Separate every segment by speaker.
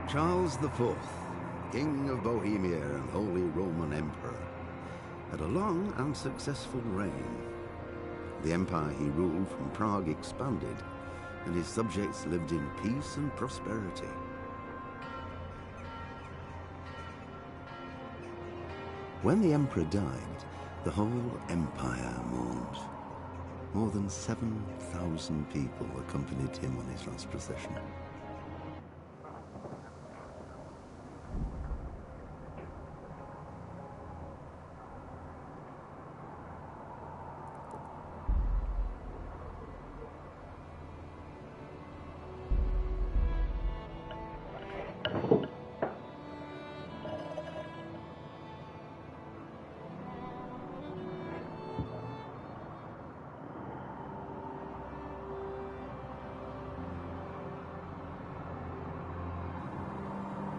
Speaker 1: Charles IV, King of Bohemia and Holy Roman Emperor, had a long and successful reign. The empire he ruled from Prague expanded, and his subjects lived in peace and prosperity. When the emperor died, the whole empire mourned. More than 7,000 people accompanied him on his last procession.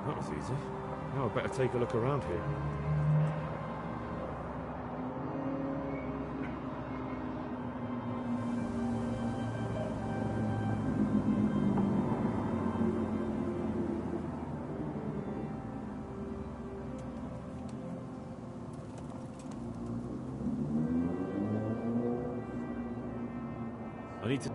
Speaker 2: That was easy. Now I'd better take a look around here. I need to...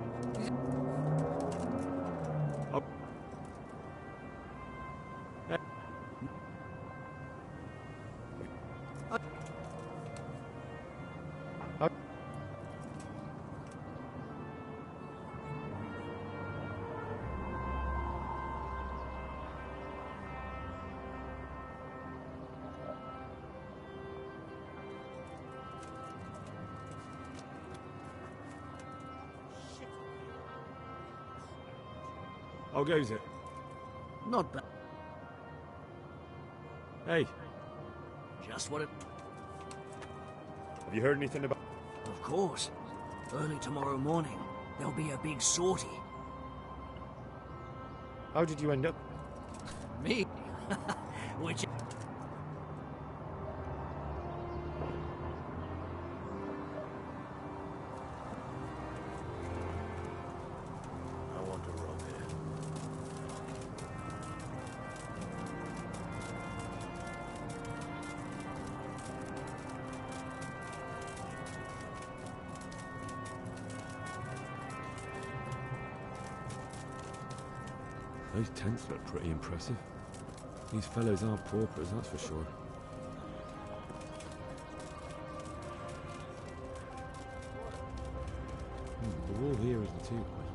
Speaker 2: How goes it?
Speaker 3: Not bad.
Speaker 2: Hey,
Speaker 3: Just what it...
Speaker 2: have you heard anything about...
Speaker 3: Of course. Early tomorrow morning, there'll be a big sortie.
Speaker 2: How did you end up...
Speaker 3: Me? Which...
Speaker 2: I want to rob here. Those tents look pretty impressive. These fellows are paupers, that's for sure. The wall here isn't too bad.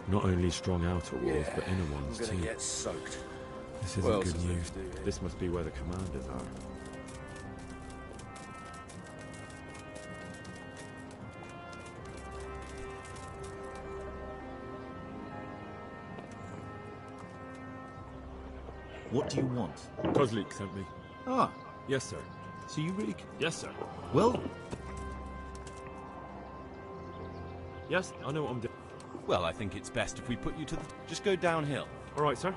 Speaker 2: Not only strong outer walls, but inner ones
Speaker 4: I'm
Speaker 2: too.
Speaker 4: gonna get soaked.
Speaker 2: This isn't good news. This must be where the commanders are.
Speaker 5: What do you want?
Speaker 2: Kozlik sent me.
Speaker 5: Ah,
Speaker 2: Yes, sir.
Speaker 5: so you really...
Speaker 2: Yes, sir.
Speaker 5: Well,
Speaker 2: Yes, I know what I'm doing.
Speaker 5: well, I think it's best if we put you to the... Just go downhill.
Speaker 2: All right, sir.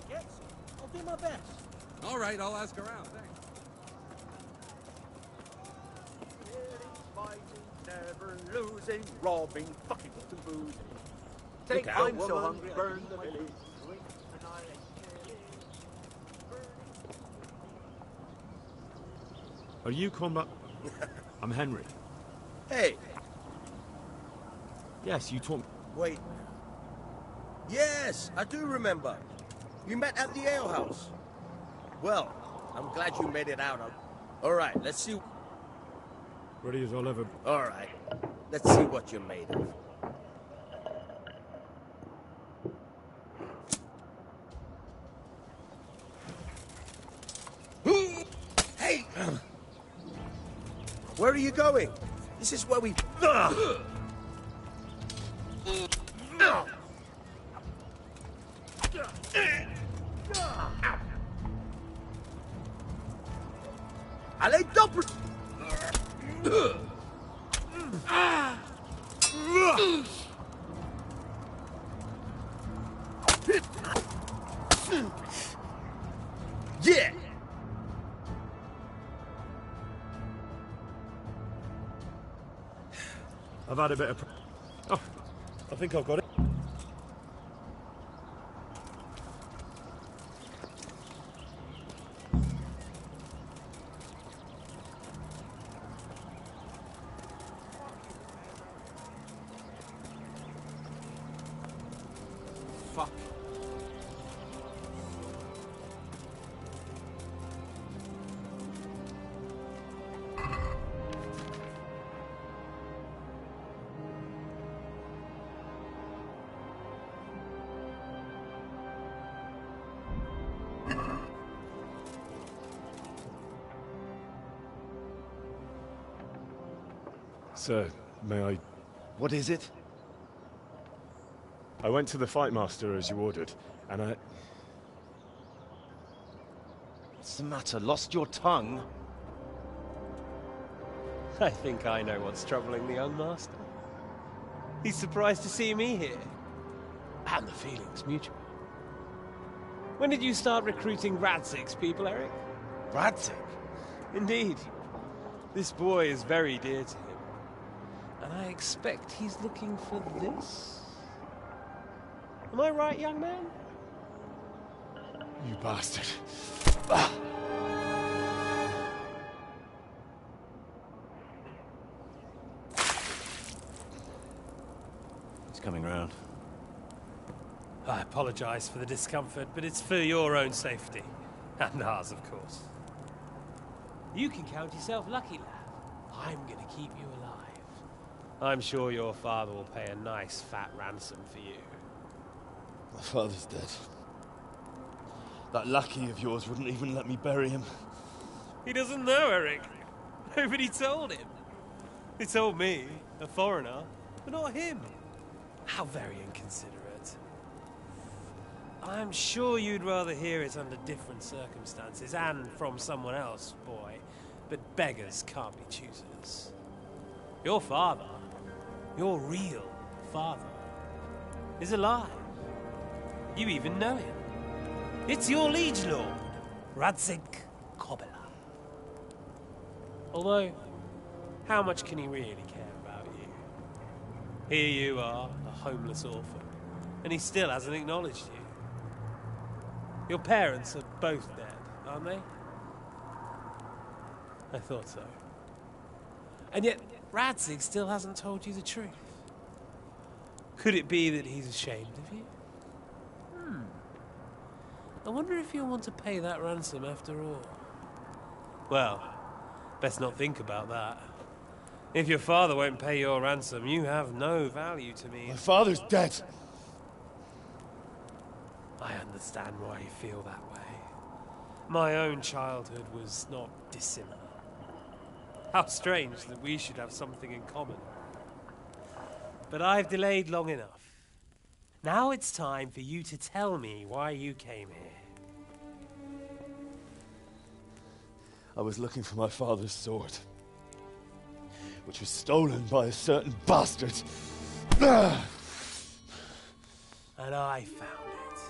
Speaker 3: Yes, I'll do my best.
Speaker 4: All right, I'll ask around. Thanks.
Speaker 6: Never losing, robbing, fucking and boozing. Take I'm so hungry, burn the village.
Speaker 2: Are you combat? I'm Henry.
Speaker 4: Hey,
Speaker 2: Yes, you taught me.
Speaker 4: wait. Yes, I do remember. You met at the alehouse. Well, I'm glad you made it out. All right, let's see.
Speaker 2: Ready as I'll ever.
Speaker 4: All right, let's see what you're made of. Hey! Where are you going? This is where we... Allez, doppel...
Speaker 2: I've had a bit of... Oh, I think I've got it.
Speaker 5: Fuck.
Speaker 2: Sir, may I...
Speaker 7: What is it?
Speaker 2: I went to the Fight Master as you ordered, and I...
Speaker 7: What's the matter? Lost your tongue?
Speaker 8: I think I know what's troubling the young master. He's surprised to see me here. And the feeling's mutual. When did you start recruiting Radzig's people, Eric?
Speaker 7: Radzig?
Speaker 8: Indeed. This boy is very dear to him. And I expect he's looking for this. Am I right, young man?
Speaker 2: You bastard.
Speaker 7: He's coming round.
Speaker 8: I apologize for the discomfort, but it's for your own safety. And ours, of course. You can count yourself lucky, lad. I'm gonna keep you alive. I'm sure your father will pay a nice fat ransom for you.
Speaker 7: My father's dead. That lackey of yours wouldn't even let me bury him.
Speaker 8: He doesn't know, Eric. Nobody told him. They told me, a foreigner, but not him. How very inconsiderate. I'm sure you'd rather hear it under different circumstances and from someone else, boy. But beggars can't be choosers. Your father, your real father, is alive. You even know him. It's your liege lord, Radzig Kobyla. Although, how much can he really care about you? Here you are, a homeless orphan, and he still hasn't acknowledged you. Your parents are both dead, aren't they? I thought so. And yet, Radzig still hasn't told you the truth. Could it be that he's ashamed of you? I wonder if you'll want to pay that ransom after all. Well, best not think about that. If your father won't pay your ransom, you have no value to me.
Speaker 7: My father's dead.
Speaker 8: I understand why you feel that way. My own childhood was not dissimilar. How strange that we should have something in common. But I've delayed long enough. Now it's time for you to tell me why you came here.
Speaker 7: I was looking for my father's sword, which was stolen by a certain bastard.
Speaker 8: And I found it.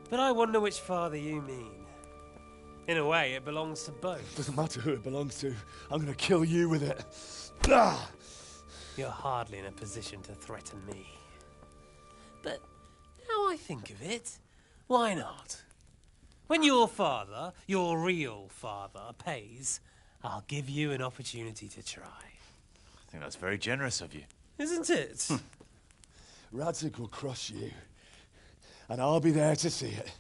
Speaker 8: But I wonder which father you mean. In a way, it belongs to both.
Speaker 7: Doesn't matter who it belongs to. I'm gonna kill you with it.
Speaker 8: You're hardly in a position to threaten me. But now I think of it, why not? When your father, your real father, pays, I'll give you an opportunity to try.
Speaker 9: I think that's very generous of you.
Speaker 8: Isn't it?
Speaker 7: Radzig will crush you, and I'll be there to see it.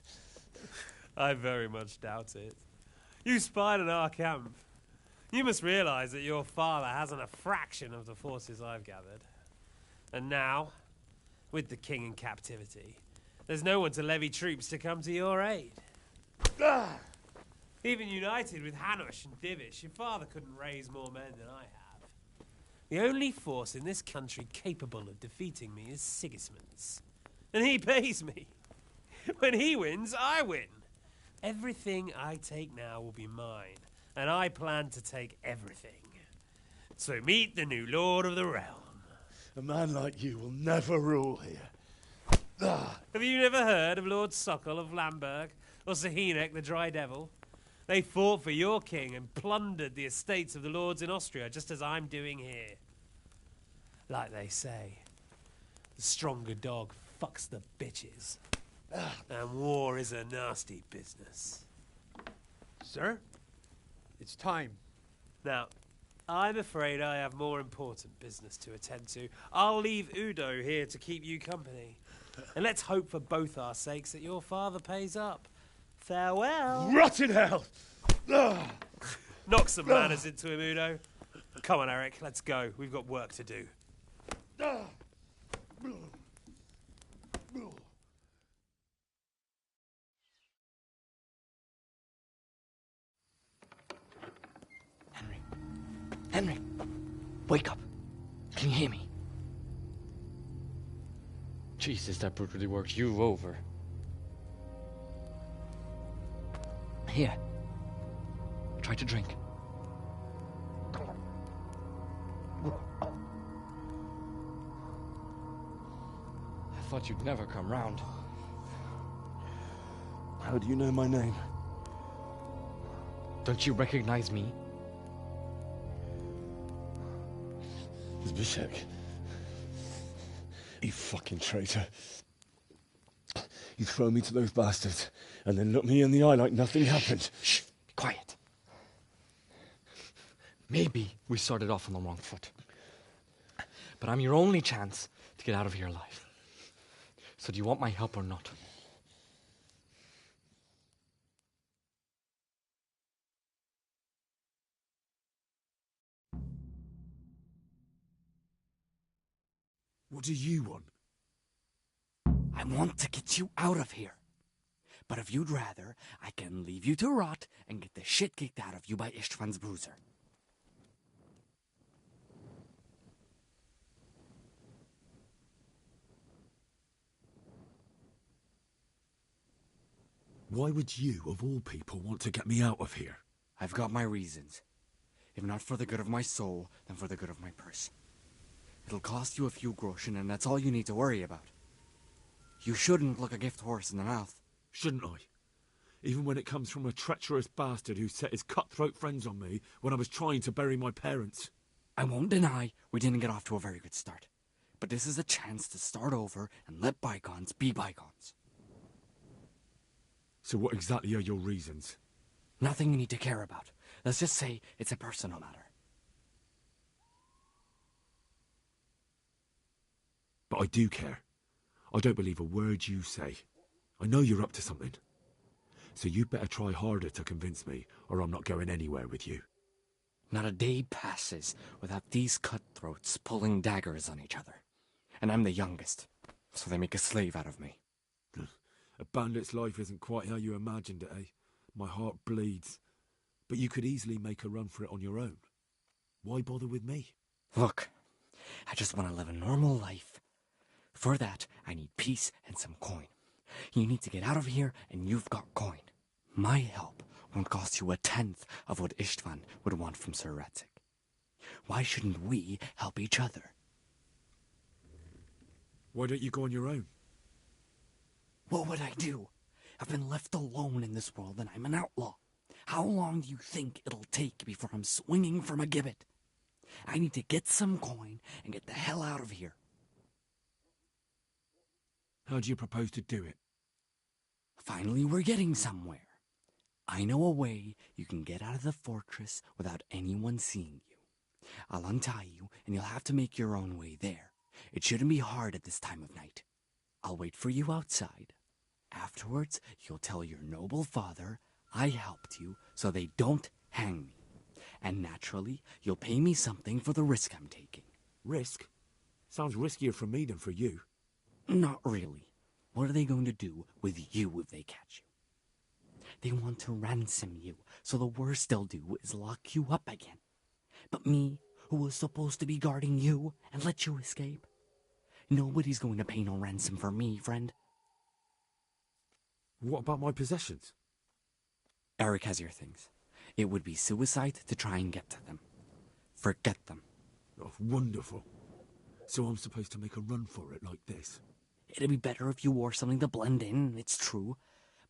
Speaker 8: I very much doubt it. You spied on our camp. You must realize that your father hasn't a fraction of the forces I've gathered. And now, with the king in captivity, there's no one to levy troops to come to your aid. Even united with Hanush and Divish, your father couldn't raise more men than I have. The only force in this country capable of defeating me is Sigismund's. And he pays me. When he wins, I win. Everything I take now will be mine, and I plan to take everything. So meet the new lord of the realm.
Speaker 7: A man like you will never rule here.
Speaker 8: Have you never heard of Lord Sokol of Lamberg, or Sahinek the Dry Devil? They fought for your king and plundered the estates of the lords in Austria, just as I'm doing here. Like they say, the stronger dog fucks the bitches. And war is a nasty business.
Speaker 6: Sir, it's time.
Speaker 8: Now, I'm afraid I have more important business to attend to. I'll leave Udo here to keep you company. And let's hope for both our sakes that your father pays up. Farewell.
Speaker 7: Rotten hell!
Speaker 8: Knock some manners into him, Udo. Come on, Eric, let's go. We've got work to do.
Speaker 3: Henry, wake up. Can you hear me?
Speaker 10: Jesus, that brutally worked you over.
Speaker 3: Here. Try to drink.
Speaker 10: I thought you'd never come round.
Speaker 7: How do you know my name?
Speaker 10: Don't you recognize me?
Speaker 7: Zbyszek. You fucking traitor. You throw me to those bastards and then look me in the eye like nothing happened.
Speaker 3: Shh, be quiet.
Speaker 10: Maybe we started off on the wrong foot. But I'm your only chance to get out of here alive. So do you want my help or not?
Speaker 2: What do you want?
Speaker 3: I want to get you out of here. But if you'd rather, I can leave you to rot and get the shit kicked out of you by Istvan's bruiser.
Speaker 2: Why would you, of all people, want to get me out of here?
Speaker 3: I've got my reasons. If not for the good of my soul, then for the good of my purse. It'll cost you a few groschen, and that's all you need to worry about. You shouldn't look a gift horse in the mouth.
Speaker 2: Shouldn't I? Even when it comes from a treacherous bastard who set his cutthroat friends on me when I was trying to bury my parents.
Speaker 3: I won't deny we didn't get off to a very good start. But this is a chance to start over and let bygones be bygones.
Speaker 2: So what exactly are your reasons?
Speaker 3: Nothing you need to care about. Let's just say it's a personal matter.
Speaker 2: But I do care. I don't believe a word you say. I know you're up to something. So you better try harder to convince me, or I'm not going anywhere with you.
Speaker 3: Not a day passes without these cutthroats pulling daggers on each other. And I'm the youngest, so they make a slave out of me.
Speaker 2: A bandit's life isn't quite how you imagined it, eh? My heart bleeds. But you could easily make a run for it on your own. Why bother with me?
Speaker 3: Look, I just want to live a normal life. For that, I need peace and some coin. You need to get out of here, and you've got coin. My help won't cost you a tenth of what Istvan would want from Sir Radzik. Why shouldn't we help each other?
Speaker 2: Why don't you go on your own?
Speaker 3: What would I do? I've been left alone in this world, and I'm an outlaw. How long do you think it'll take before I'm swinging from a gibbet? I need to get some coin and get the hell out of here.
Speaker 2: How do you propose to do it?
Speaker 3: Finally, we're getting somewhere. I know a way you can get out of the fortress without anyone seeing you. I'll untie you, and you'll have to make your own way there. It shouldn't be hard at this time of night. I'll wait for you outside. Afterwards, you'll tell your noble father I helped you so they don't hang me. And naturally, you'll pay me something for the risk I'm taking.
Speaker 2: Risk? Sounds riskier for me than for you.
Speaker 3: Not really. What are they going to do with you if they catch you? They want to ransom you, so the worst they'll do is lock you up again. But me, who was supposed to be guarding you and let you escape? Nobody's going to pay no ransom for me, friend.
Speaker 2: What about my possessions?
Speaker 3: Eric has your things. It would be suicide to try and get to them. Forget them.
Speaker 2: Oh, wonderful. So I'm supposed to make a run for it like this?
Speaker 3: It'd be better if you wore something to blend in, it's true.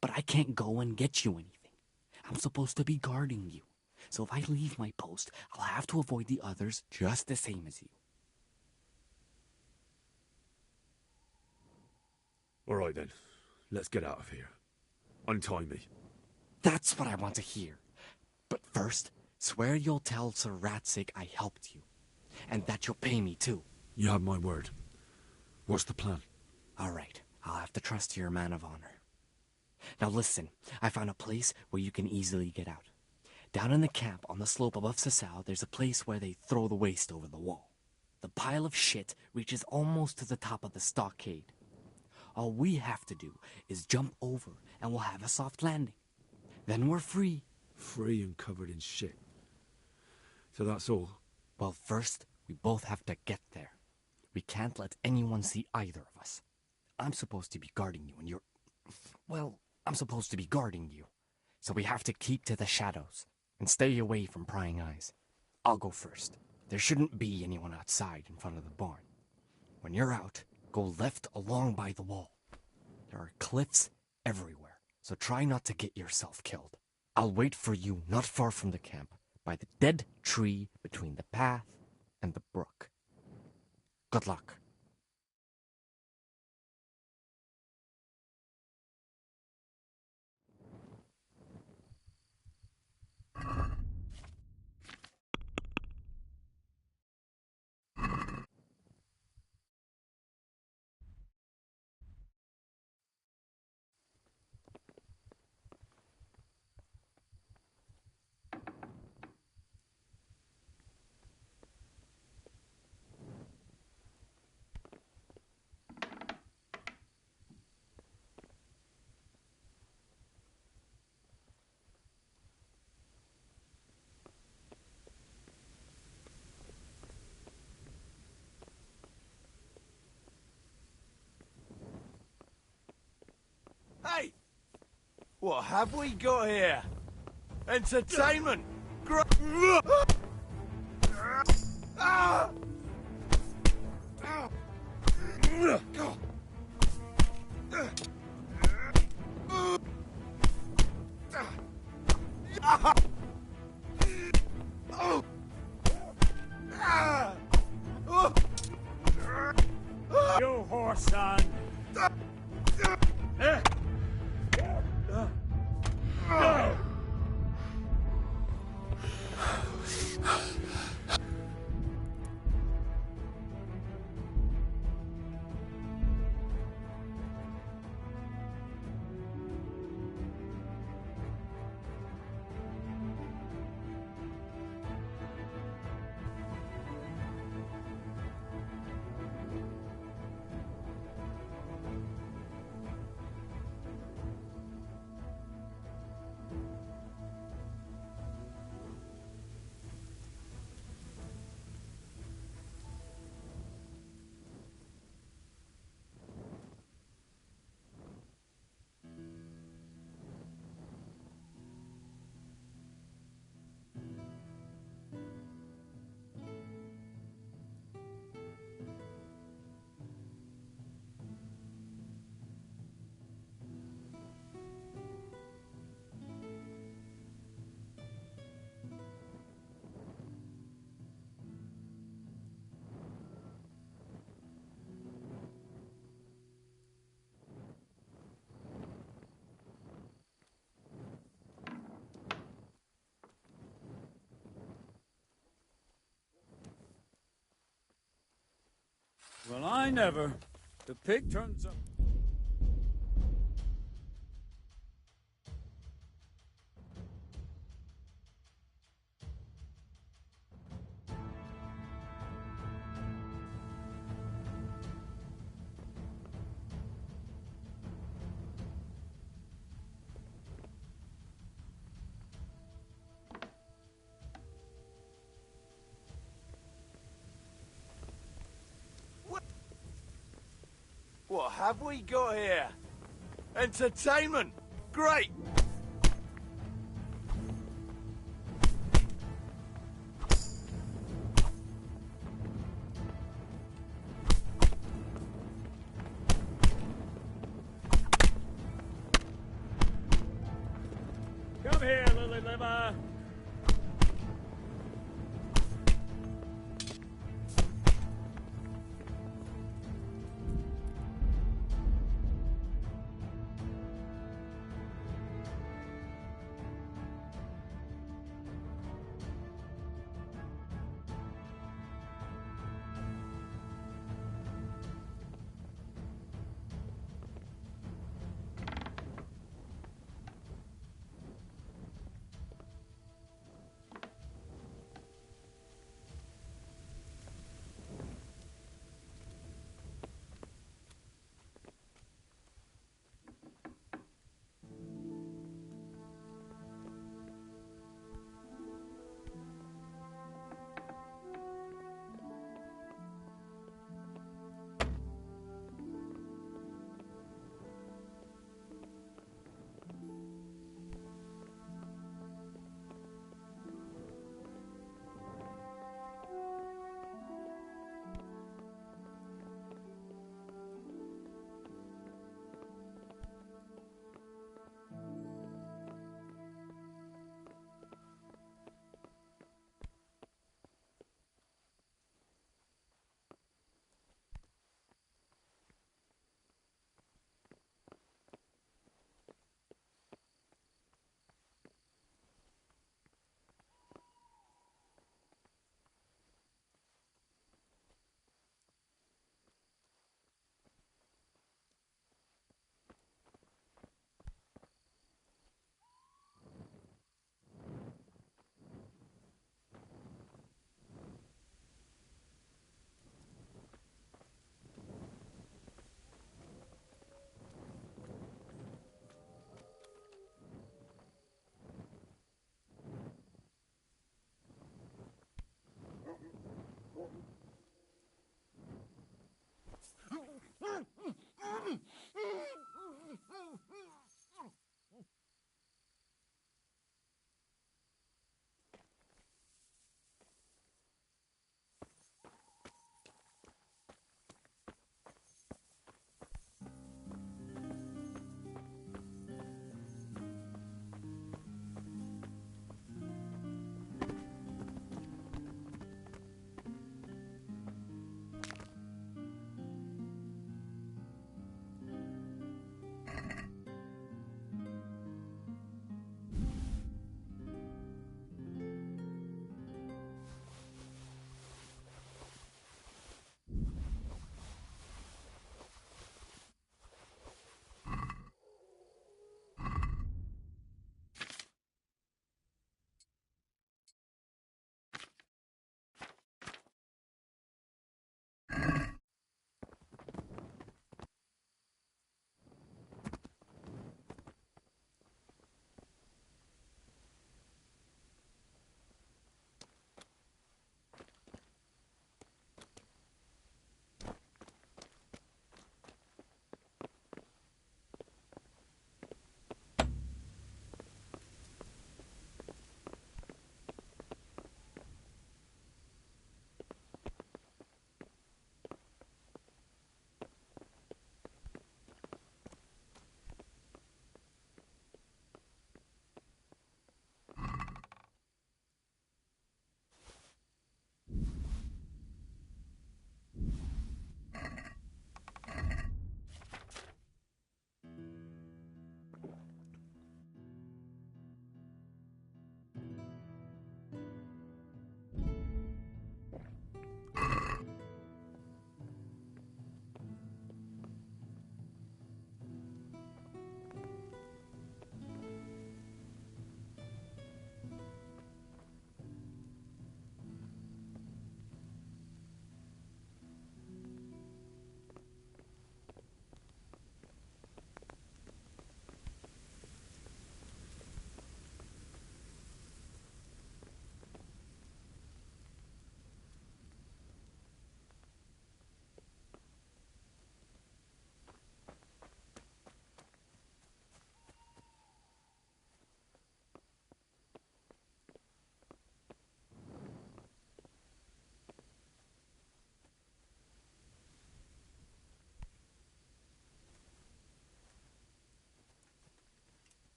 Speaker 3: But I can't go and get you anything. I'm supposed to be guarding you. So if I leave my post, I'll have to avoid the others just the same as you.
Speaker 2: All right then, let's get out of here. Untie me.
Speaker 3: That's what I want to hear. But first, swear you'll tell Sir Ratsig I helped you. And that you'll pay me too.
Speaker 2: You have my word. What's the plan?
Speaker 3: All right, I'll have to trust your man of honor. Now listen, I found a place where you can easily get out. Down in the camp on the slope above Sasau, there's a place where they throw the waste over the wall. The pile of shit reaches almost to the top of the stockade. All we have to do is jump over and we'll have a soft landing. Then we're free.
Speaker 2: Free and covered in shit. So that's all?
Speaker 3: Well, first, we both have to get there. We can't let anyone see either of us. I'm supposed to be guarding you and you're... Well, I'm supposed to be guarding you. So we have to keep to the shadows and stay away from prying eyes. I'll go first. There shouldn't be anyone outside in front of the barn. When you're out, go left along by the wall. There are cliffs everywhere, so try not to get yourself killed. I'll wait for you not far from the camp, by the dead tree between the path and the brook. Good luck.
Speaker 4: Hey! What have we got here? Entertainment! Great!
Speaker 6: You horse son! Well, I never. The pig turns up.
Speaker 4: What have we got here? Entertainment! Great!
Speaker 6: Come here, Lily Liver.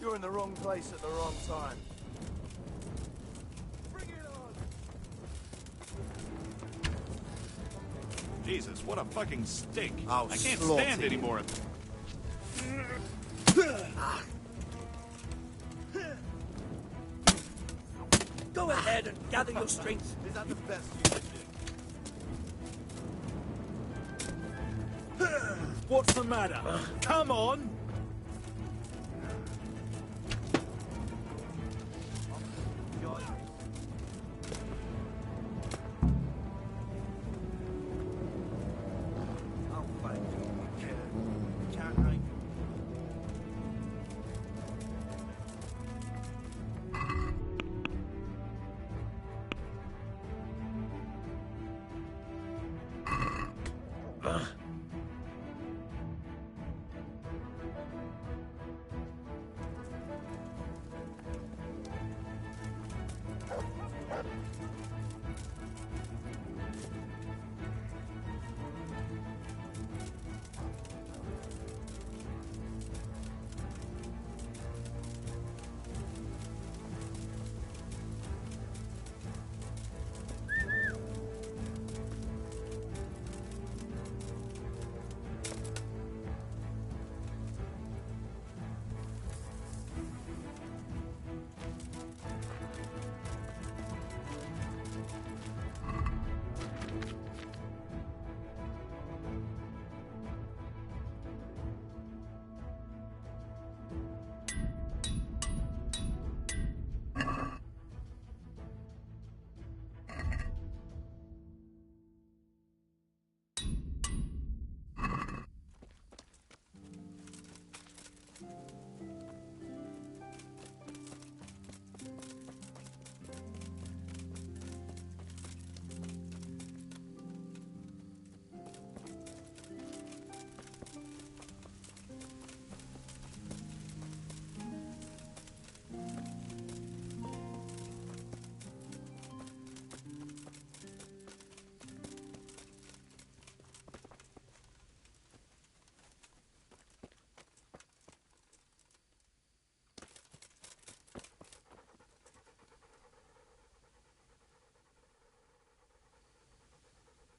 Speaker 4: You're in the wrong place at the wrong time. Bring it on!
Speaker 9: Jesus, what a fucking stink.
Speaker 4: I'll
Speaker 9: I can't
Speaker 4: slaughter
Speaker 9: stand
Speaker 4: you.
Speaker 9: any more of it.
Speaker 6: Go ahead and gather your strength.
Speaker 4: Is that the best you can do?
Speaker 6: What's the matter? Come on!
Speaker 4: I'll find you. Can't I?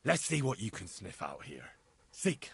Speaker 2: Let's see what you can sniff out here. Seek.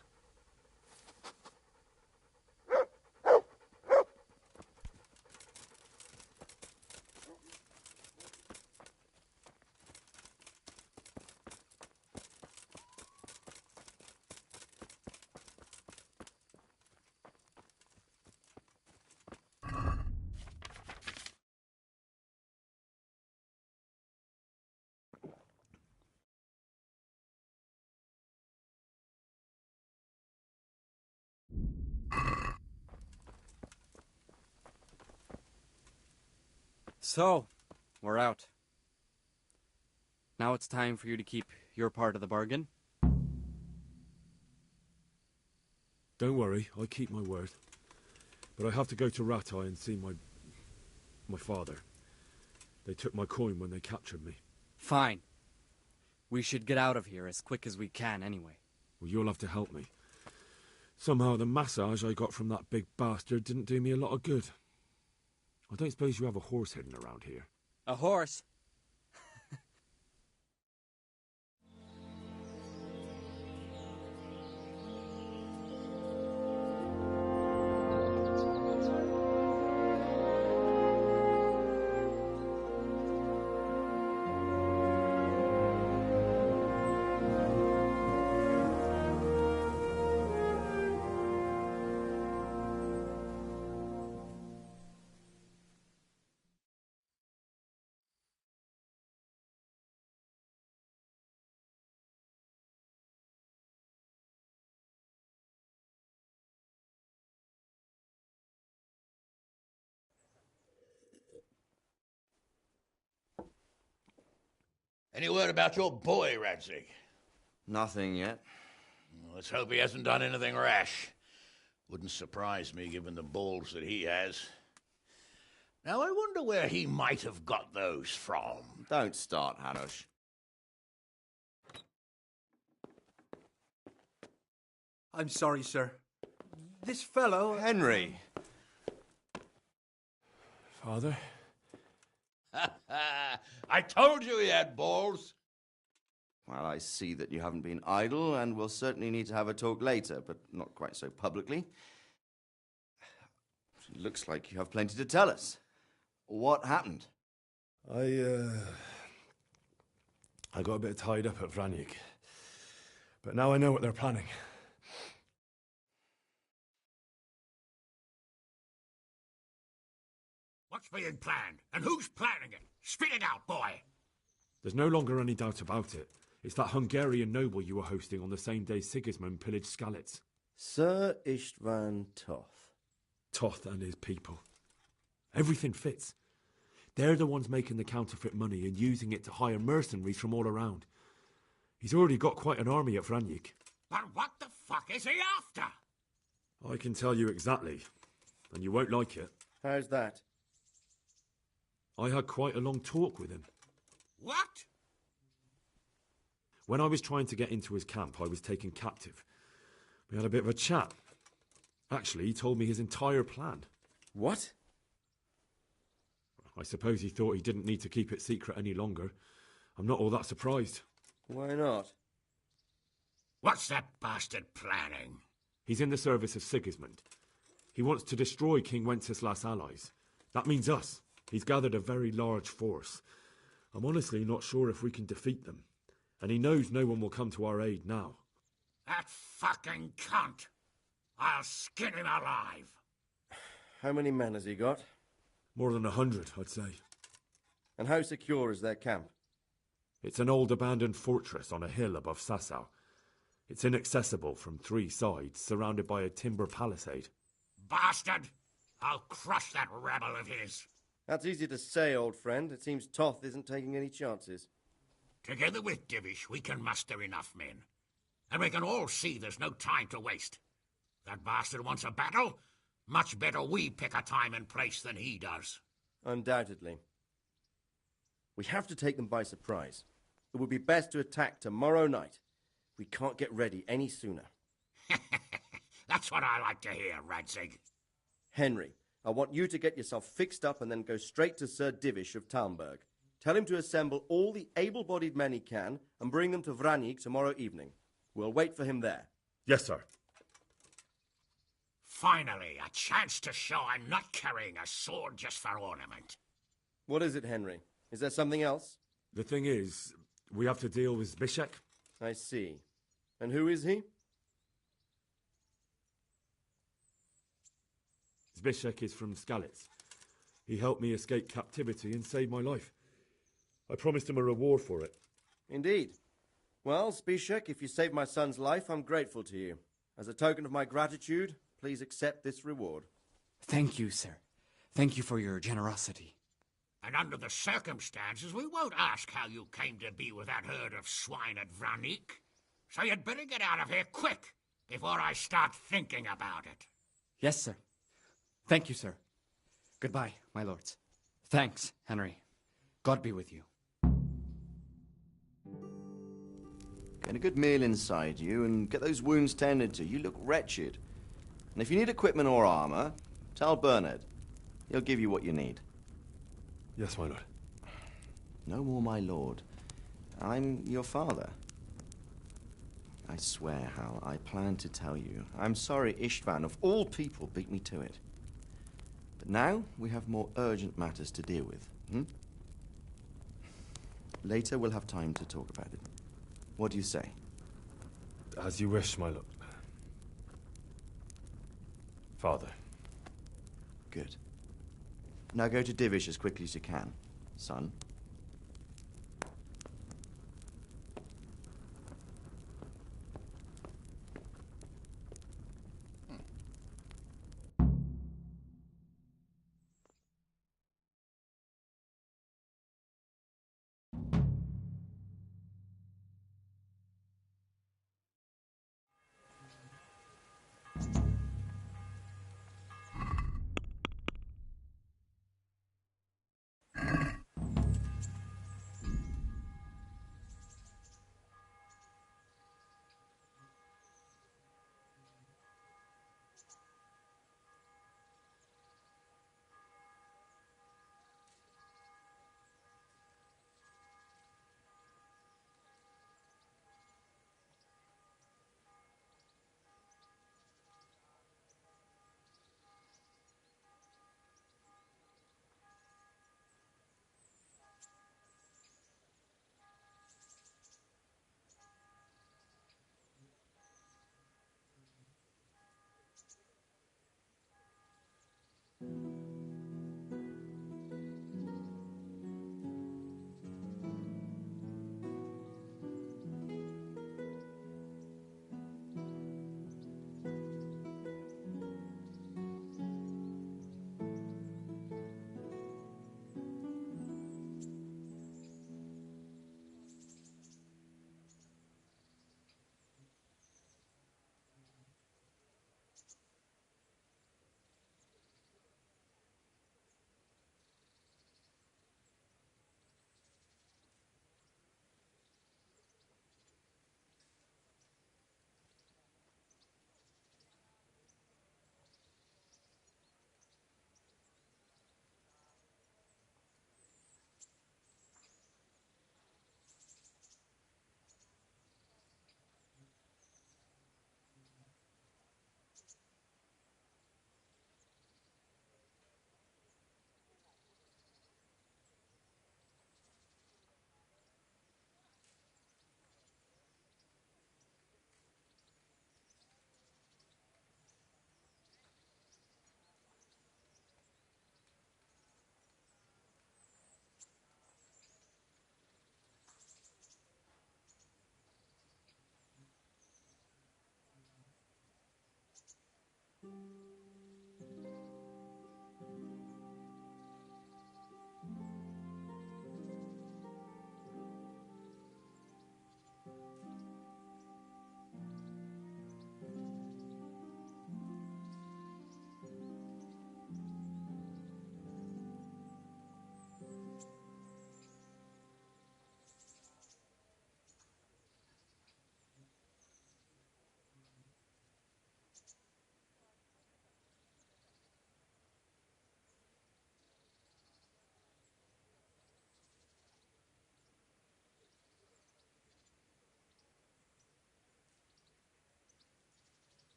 Speaker 3: So, we're out. Now it's time for you to keep your part of the bargain.
Speaker 2: Don't worry, I keep my word. But I have to go to Ratai and see my father. They took my coin when they captured me.
Speaker 3: Fine. We should get out of here as quick as we can anyway.
Speaker 2: Well, you'll have to help me. Somehow the massage I got from that big bastard didn't do me a lot of good. I don't suppose you have a horse hidden around here?
Speaker 3: A horse?
Speaker 9: Any word about your boy, Radzig?
Speaker 11: Nothing yet.
Speaker 9: Let's hope he hasn't done anything rash. Wouldn't surprise me, given the balls that he has. Now, I wonder where he might have got those from.
Speaker 11: Don't start, Hanush.
Speaker 6: I'm sorry, sir. This fellow...
Speaker 11: Henry!
Speaker 2: Father?
Speaker 9: I told you he had balls.
Speaker 11: Well, I see that you haven't been idle, and we'll certainly need to have a talk later, but not quite so publicly. It looks like you have plenty to tell us. What happened?
Speaker 2: I got a bit tied up at Vranyik. But now I know what they're planning.
Speaker 9: What's being planned? And who's planning it? Spit it out, boy!
Speaker 2: There's no longer any doubt about it. It's that Hungarian noble you were hosting on the same day Sigismund pillaged Skalitz.
Speaker 11: Sir Istvan Toth.
Speaker 2: Toth and his people. Everything fits. They're the ones making the counterfeit money and using it to hire mercenaries from all around. He's already got quite an army at Vranyik.
Speaker 9: But what the fuck is he after?
Speaker 2: I can tell you exactly, and you won't like it.
Speaker 11: How's that?
Speaker 2: I had quite a long talk with him.
Speaker 9: What?
Speaker 2: When I was trying to get into his camp, I was taken captive. We had a bit of a chat. Actually, he told me his entire plan.
Speaker 11: What?
Speaker 2: I suppose he thought he didn't need to keep it secret any longer. I'm not all that surprised.
Speaker 11: Why not?
Speaker 9: What's that bastard planning?
Speaker 2: He's in the service of Sigismund. He wants to destroy King Wenceslas' allies. That means us. He's gathered a very large force. I'm honestly not sure if we can defeat them. And he knows no one will come to our aid now.
Speaker 9: That fucking cunt! I'll skin him alive!
Speaker 11: How many men has he got?
Speaker 2: More than 100, I'd say.
Speaker 11: And how secure is their camp?
Speaker 2: It's an old abandoned fortress on a hill above Sasau. It's inaccessible from 3 sides, surrounded by a timber palisade.
Speaker 9: Bastard! I'll crush that rebel of his!
Speaker 11: That's easy to say, old friend. It seems Toth isn't taking any chances.
Speaker 9: Together with Divish, we can muster enough men. And we can all see there's no time to waste. That bastard wants a battle. Much better we pick a time and place than he does.
Speaker 11: Undoubtedly. We have to take them by surprise. It would be best to attack tomorrow night. We can't get ready any sooner.
Speaker 9: That's what I like to hear, Radzig.
Speaker 11: Henry, I want you to get yourself fixed up and then go straight to Sir Divish of Talmberg. Tell him to assemble all the able-bodied men he can and bring them to Vranik tomorrow evening. We'll wait for him there.
Speaker 2: Yes, sir.
Speaker 9: Finally, a chance to show I'm not carrying a sword just for ornament.
Speaker 11: What is it, Henry? Is there something else?
Speaker 2: The thing is, we have to deal with Zbyszek.
Speaker 11: I see. And who is he?
Speaker 2: Zbyszek is from Skalitz. He helped me escape captivity and saved my life. I promised him a reward for it.
Speaker 11: Indeed. Well, Zbyszek, if you saved my son's life, I'm grateful to you. As a token of my gratitude, please accept this reward.
Speaker 3: Thank you, sir. Thank you for your generosity.
Speaker 9: And under the circumstances, we won't ask how you came to be with that herd of swine at Vranik. So you'd better get out of here quick, before I start thinking about it.
Speaker 3: Yes, sir. Thank you, sir. Goodbye, my lords. Thanks, Henry. God be with you.
Speaker 12: Get a good meal inside you and get those wounds tended to. You look wretched. And if you need equipment or armor, tell Bernard. He'll give you what you need.
Speaker 2: Yes, my lord.
Speaker 12: No more, my lord. I'm your father. I swear, Hal, I plan to tell you. I'm sorry Istvan, of all people, beat me to it. But now we have more urgent matters to deal with. Later we'll have time to talk about it. What do you say?
Speaker 2: As you wish, my lord. Father.
Speaker 12: Good. Now go to Divish as quickly as you can, son.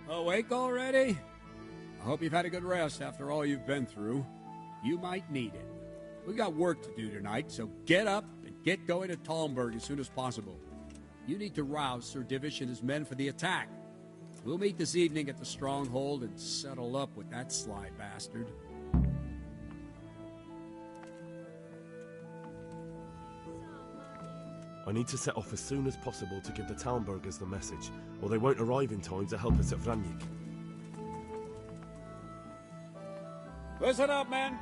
Speaker 13: Awake already? I hope you've had a good rest after all you've been through. You might need it. We got work to do tonight, so get up and get going to Talmberg as soon as possible. You need to rouse Sir Divish and his men for the attack. We'll meet this evening at the stronghold and settle up with that sly bastard.
Speaker 2: I need to set off as soon as possible to give the Talmbergers the message, or they won't arrive in time to help us at Vranyik.
Speaker 13: Listen up, men!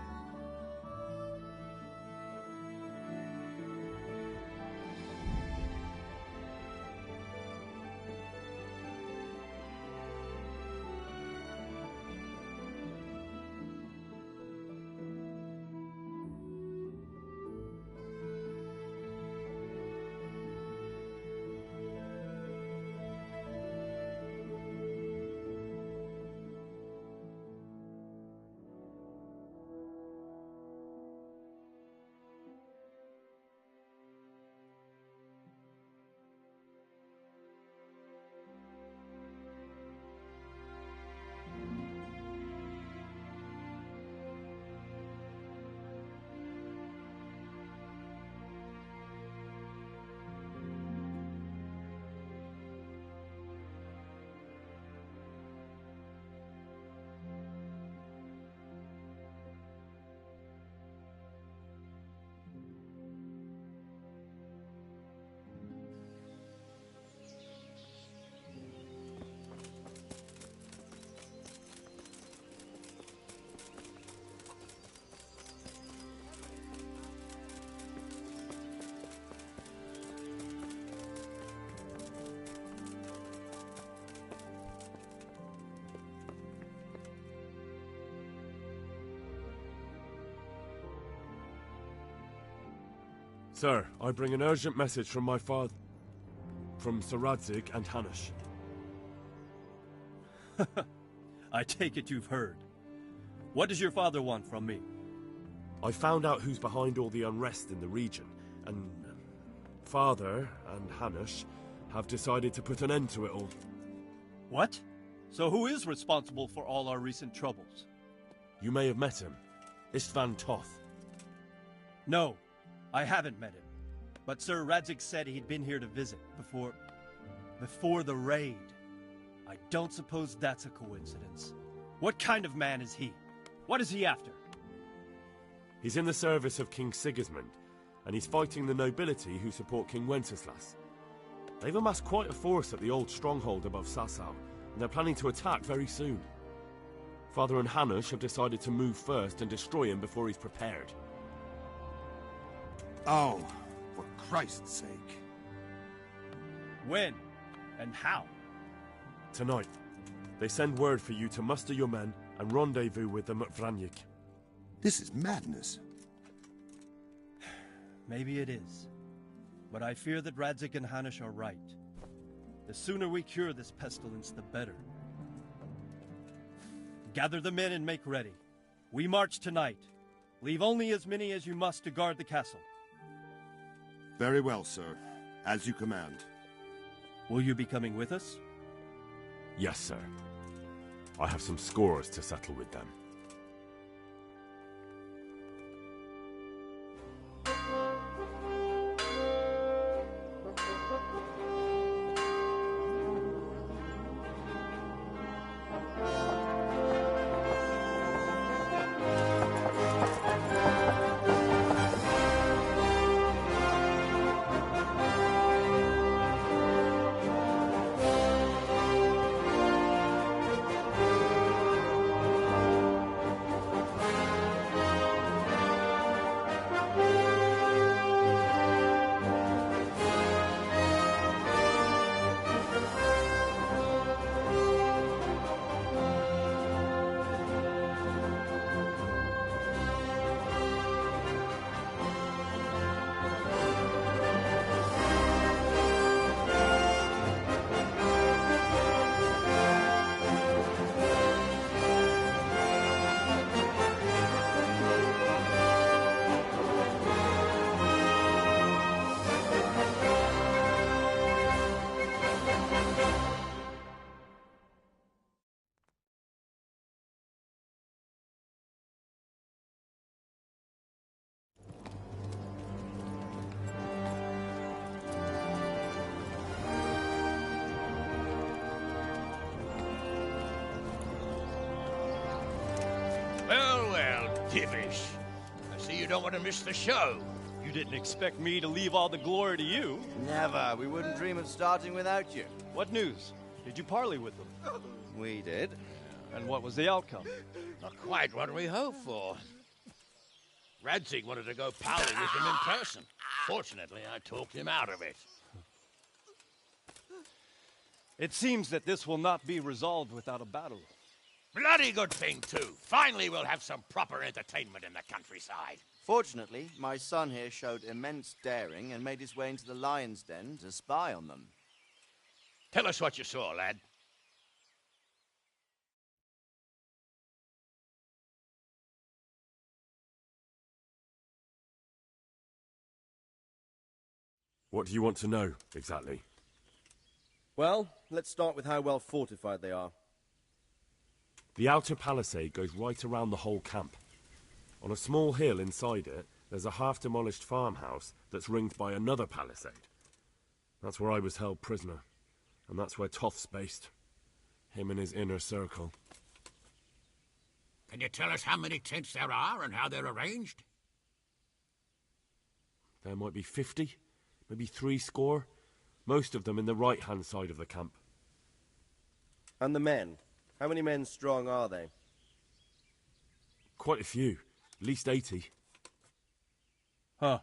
Speaker 2: Sir, I bring an urgent message from my father, from Sir Radzig and Hanush.
Speaker 14: I take it you've heard. What does your father want from me?
Speaker 2: I found out who's behind all the unrest in the region, and Father and Hanush have decided to put an end to it all.
Speaker 14: What? So who is responsible for all our recent troubles?
Speaker 2: You may have met him. Istvan Toth.
Speaker 14: No, I haven't met him. But Sir Radzig said he'd been here to visit before the raid. I don't suppose that's a coincidence. What kind of man is he? What is he after?
Speaker 2: He's in the service of King Sigismund, and he's fighting the nobility who support King Wenceslas. They've amassed quite a force at the old stronghold above Sasau, and they're planning to attack very soon. Father and Hanush have decided to move first and destroy him before he's prepared.
Speaker 15: Oh, for Christ's sake.
Speaker 14: When? And how?
Speaker 2: Tonight. They send word for you to muster your men and rendezvous with them at Vranyik.
Speaker 15: This is madness.
Speaker 14: Maybe it is. But I fear that Radzig and Hanush are right. The sooner we cure this pestilence, the better. Gather the men and make ready. We march tonight. Leave only as many as you must to guard the castle.
Speaker 15: Very well, sir. As you command.
Speaker 14: Will you be coming with us?
Speaker 2: Yes, sir. I have some scores to settle with them.
Speaker 9: Divish, I see you don't want to miss the show.
Speaker 14: You didn't expect me to leave all the glory to you?
Speaker 12: Never. We wouldn't dream of starting without you.
Speaker 14: What news? Did you parley with them?
Speaker 12: We did.
Speaker 14: And what was the outcome?
Speaker 9: Not quite what we hoped for. Radzig wanted to go pally with him in person. Fortunately, I talked him out of it.
Speaker 14: It seems that this will not be resolved without a battle.
Speaker 9: Bloody good thing, too. Finally, we'll have some proper entertainment in the countryside.
Speaker 12: Fortunately, my son here showed immense daring and made his way into the lion's den to spy on them.
Speaker 9: Tell us what you saw, lad.
Speaker 2: What do you want to know, exactly?
Speaker 11: Well, let's start with how well fortified they are.
Speaker 2: The outer palisade goes right around the whole camp. On a small hill inside it, there's a half-demolished farmhouse that's ringed by another palisade. That's where I was held prisoner, and that's where Toth's based. Him and his inner circle.
Speaker 9: Can you tell us how many tents there are and how they're arranged?
Speaker 2: There might be 50, maybe 60. Most of them in the right-hand side of the camp.
Speaker 11: And the men? How many men strong are they?
Speaker 2: Quite a few. At least 80.
Speaker 14: Huh.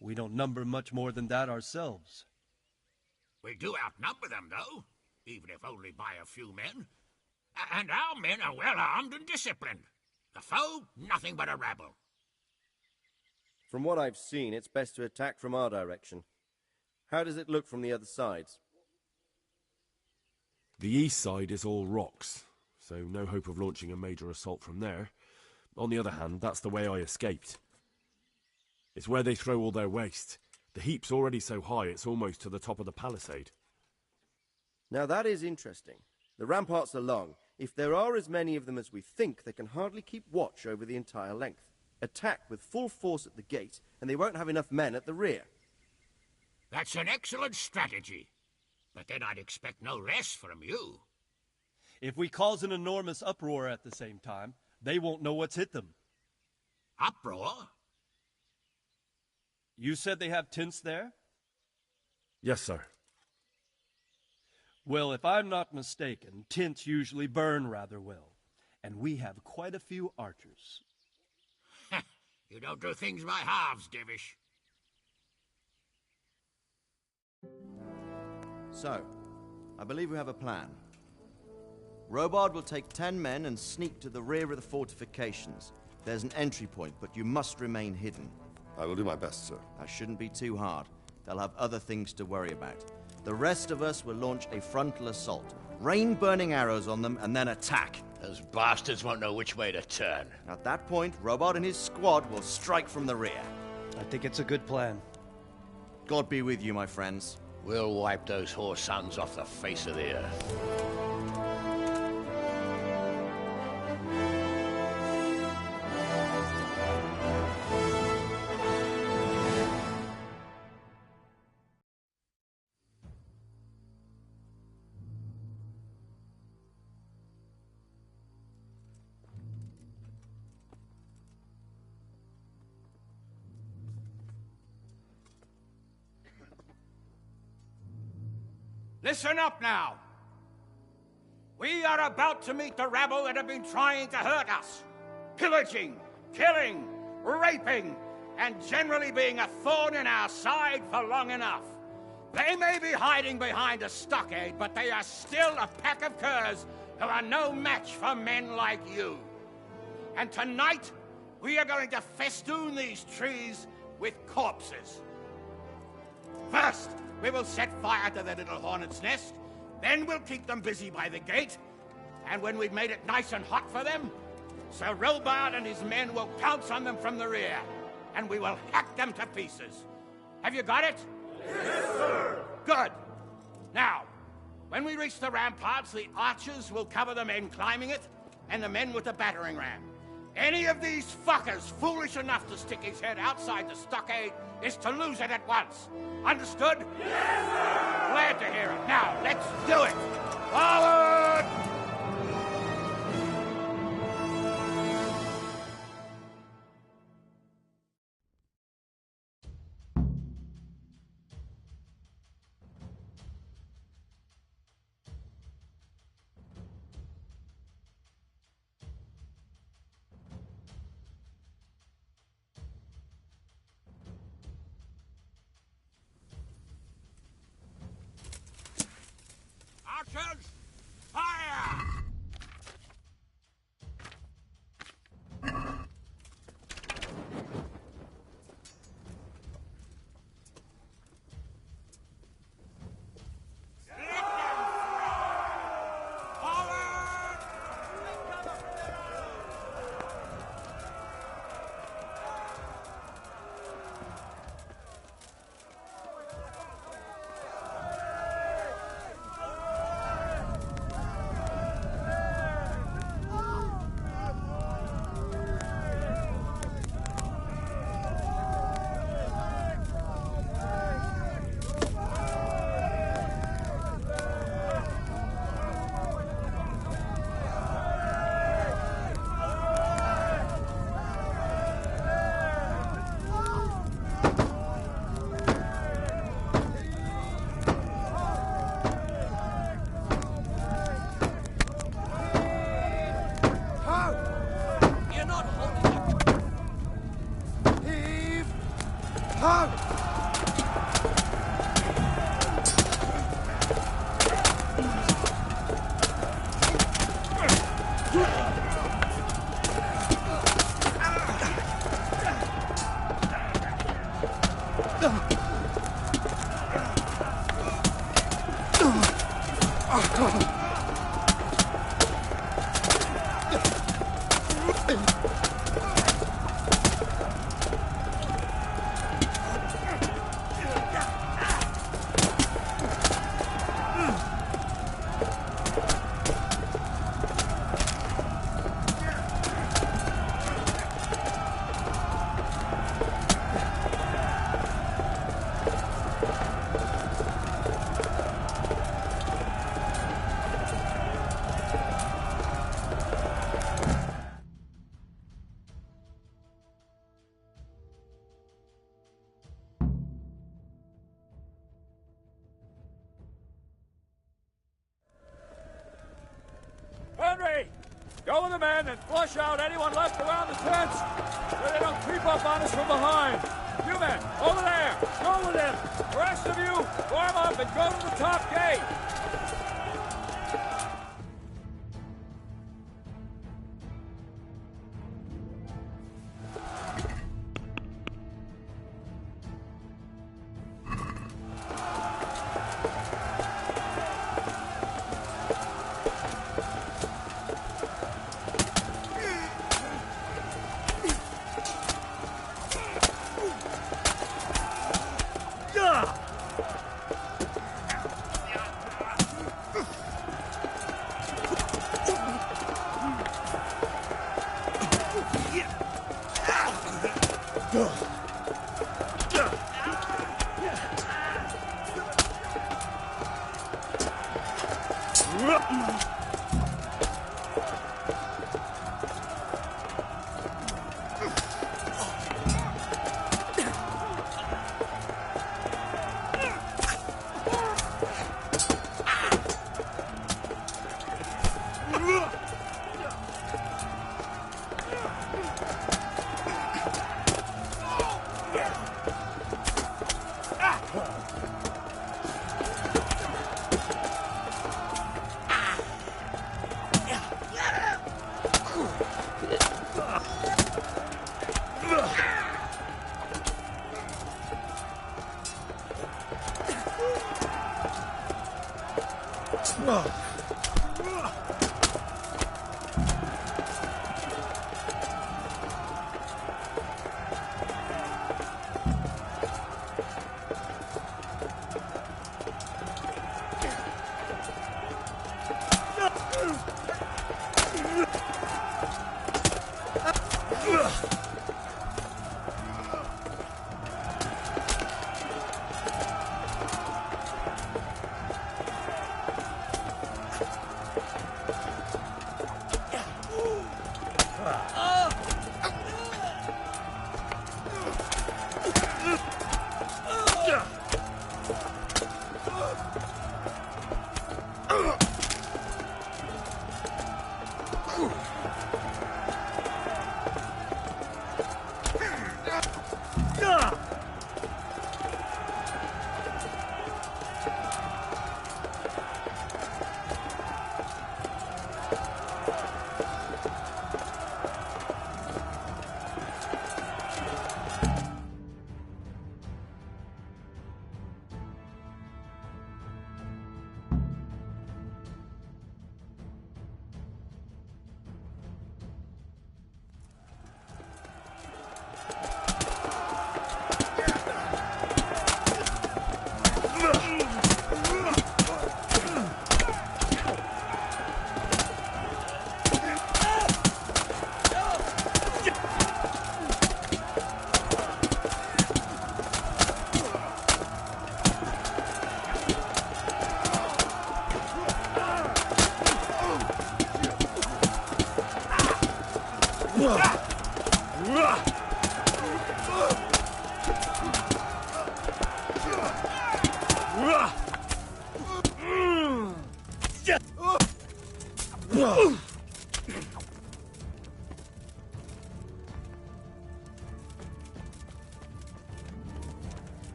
Speaker 14: We don't number much more than that ourselves.
Speaker 9: We do outnumber them, though, even if only by a few men. And our men are well armed and disciplined. The foe, nothing but a rabble.
Speaker 11: From what I've seen, it's best to attack from our direction. How does it look from the other sides?
Speaker 2: The east side is all rocks, so no hope of launching a major assault from there. On the other hand, that's the way I escaped. It's where they throw all their waste. The heap's already so high it's almost to the top of the palisade.
Speaker 11: Now that is interesting. The ramparts are long. If there are as many of them as we think, they can hardly keep watch over the entire length. Attack with full force at the gate, and they won't have enough men at the rear.
Speaker 9: That's an excellent strategy. But then I'd expect no less from you.
Speaker 14: If we cause an enormous uproar at the same time, they won't know what's hit them.
Speaker 9: Uproar?
Speaker 14: You said they have tents there?
Speaker 2: Yes, sir.
Speaker 14: Well, if I'm not mistaken, tents usually burn rather well. And we have quite a few archers.
Speaker 9: You don't do things by halves, Divish.
Speaker 12: So, I believe we have a plan. Robard will take 10 men and sneak to the rear of the fortifications. There's an entry point, but you must remain hidden.
Speaker 15: I will do my best, sir.
Speaker 12: That shouldn't be too hard. They'll have other things to worry about. The rest of us will launch a frontal assault. Rain burning arrows on them and then attack.
Speaker 9: Those bastards won't know which way to turn.
Speaker 12: At that point, Robard and his squad will strike from the rear.
Speaker 14: I think it's a good plan.
Speaker 12: God be with you, my friends.
Speaker 9: We'll wipe those whore sons off the face of the earth.
Speaker 16: Listen up now. We are about to meet the rabble that have been trying to hurt us. Pillaging, killing, raping, and generally being a thorn in our side for long enough. They may be hiding behind a stockade, but they are still a pack of curs who are no match for men like you. And tonight, we are going to festoon these trees with corpses. First, we will set fire to the little hornet's nest. Then we'll keep them busy by the gate. And when we've made it nice and hot for them, Sir Robard and his men will pounce on them from the rear. And we will hack them to pieces. Have you got it?
Speaker 17: Yes, sir!
Speaker 16: Good. Now, when we reach the ramparts, the archers will cover the men climbing it, and the men with the battering ram. Any of these fuckers foolish enough to stick his head outside the stockade is to lose it at once. Understood?
Speaker 17: Yes, sir!
Speaker 16: Glad to hear it. Now, let's do it! Forward!
Speaker 18: Henry! Go with the men and flush out anyone left around the tents so they don't creep up on us from behind. You men, over there, go with him. The rest of you, form up and go to the top gate.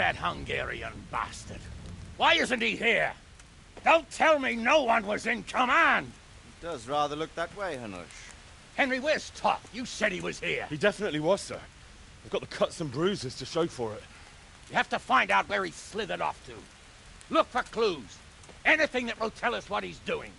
Speaker 16: that Hungarian bastard? Why isn't he here? Don't tell me no one was in command!
Speaker 12: It does rather look that way, Hanush.
Speaker 16: Henry, where's Toth? You said he was here.
Speaker 2: He definitely was, sir. I've got the cuts and bruises to show for it.
Speaker 16: You have to find out where he slithered off to. Look for clues. Anything that will tell us what he's doing.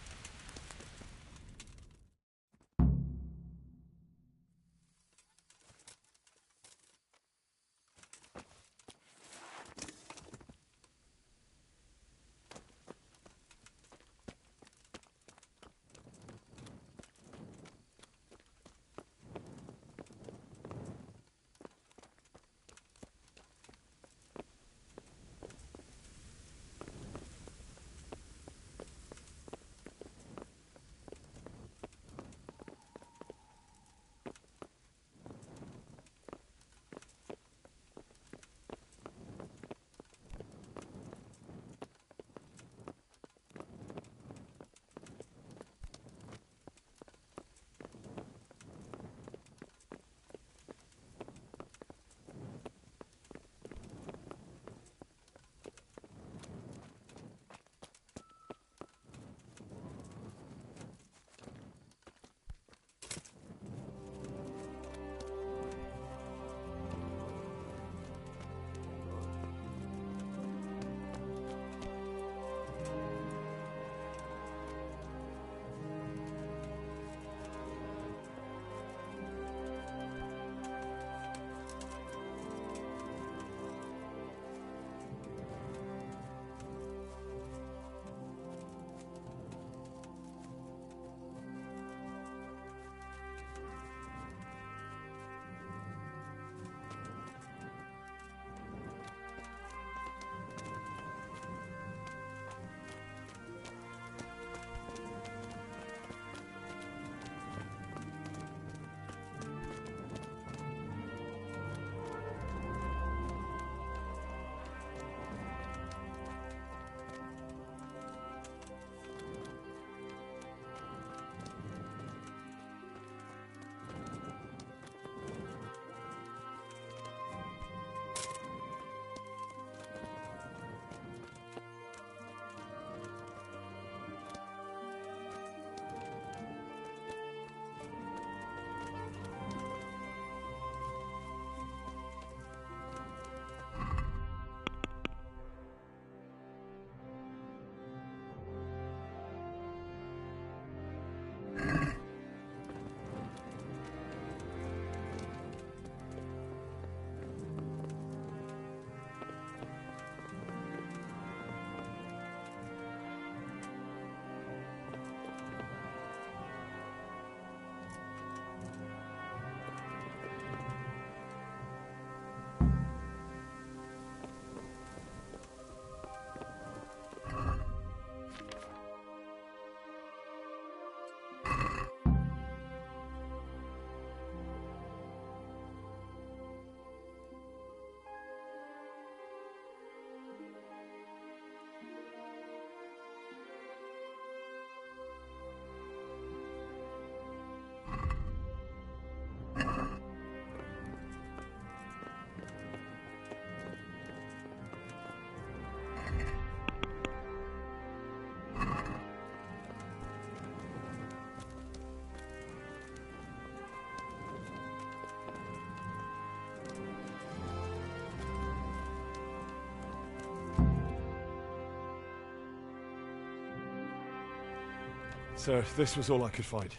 Speaker 2: Sir, this was all I could find.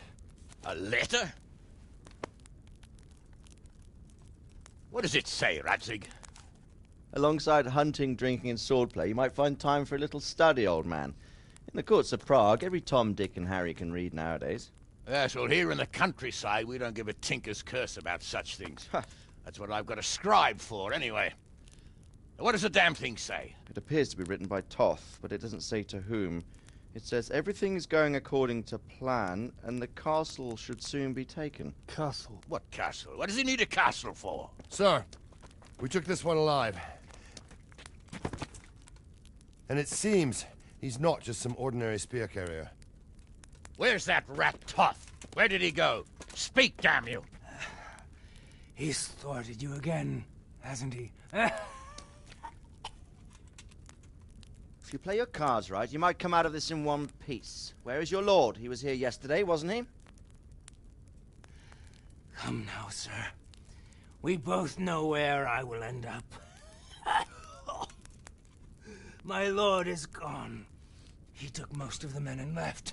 Speaker 16: A letter? What does it say, Radzig?
Speaker 12: Alongside hunting, drinking, and swordplay, you might find time for a little study, old man. In the courts of Prague, every Tom, Dick, and Harry can read nowadays.
Speaker 16: Yes, well, here in the countryside, we don't give a tinker's curse about such things. That's what I've got a scribe for, anyway. What does the damn thing say?
Speaker 12: It appears to be written by Toth, but it doesn't say to whom. It says everything is going according to plan, and the castle should soon be taken.
Speaker 16: Castle? What castle? What does he need a castle for?
Speaker 19: Sir, we took this one alive. And it seems he's not just some ordinary spear carrier.
Speaker 16: Where's that rat Toth? Where did he go? Speak, damn you!
Speaker 20: He's thwarted you again, hasn't he?
Speaker 12: If you play your cards right, you might come out of this in one piece. Where is your lord? He was here yesterday, wasn't he?
Speaker 20: Come now, sir. We both know where I will end up. My lord is gone. He took most of the men and left.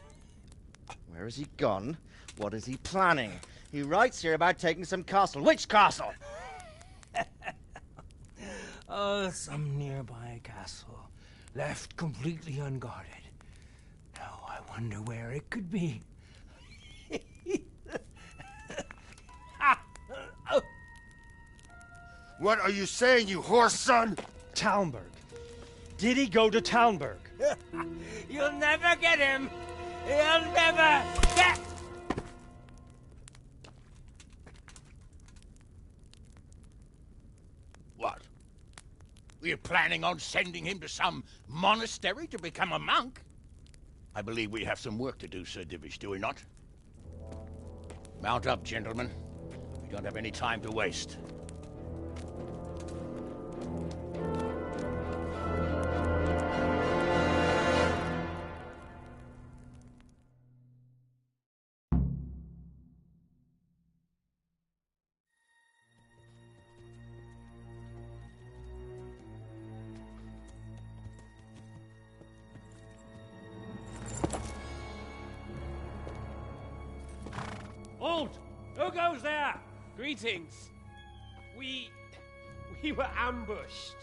Speaker 12: Where has he gone? What is he planning? He writes here about taking some castle. Which castle?
Speaker 20: Oh, some nearby castle, left completely unguarded. Now I wonder where it could be.
Speaker 15: What are you saying, you horse son?
Speaker 14: Talmberg. Did he go to Talmberg?
Speaker 20: You'll never get him. You'll never get...
Speaker 9: What? We're planning on sending him to some monastery to become a monk? I believe we have some work to do, Sir Divish, do we not? Mount up, gentlemen. We don't have any time to waste.
Speaker 8: Halt! Who goes there? Greetings. We were ambushed.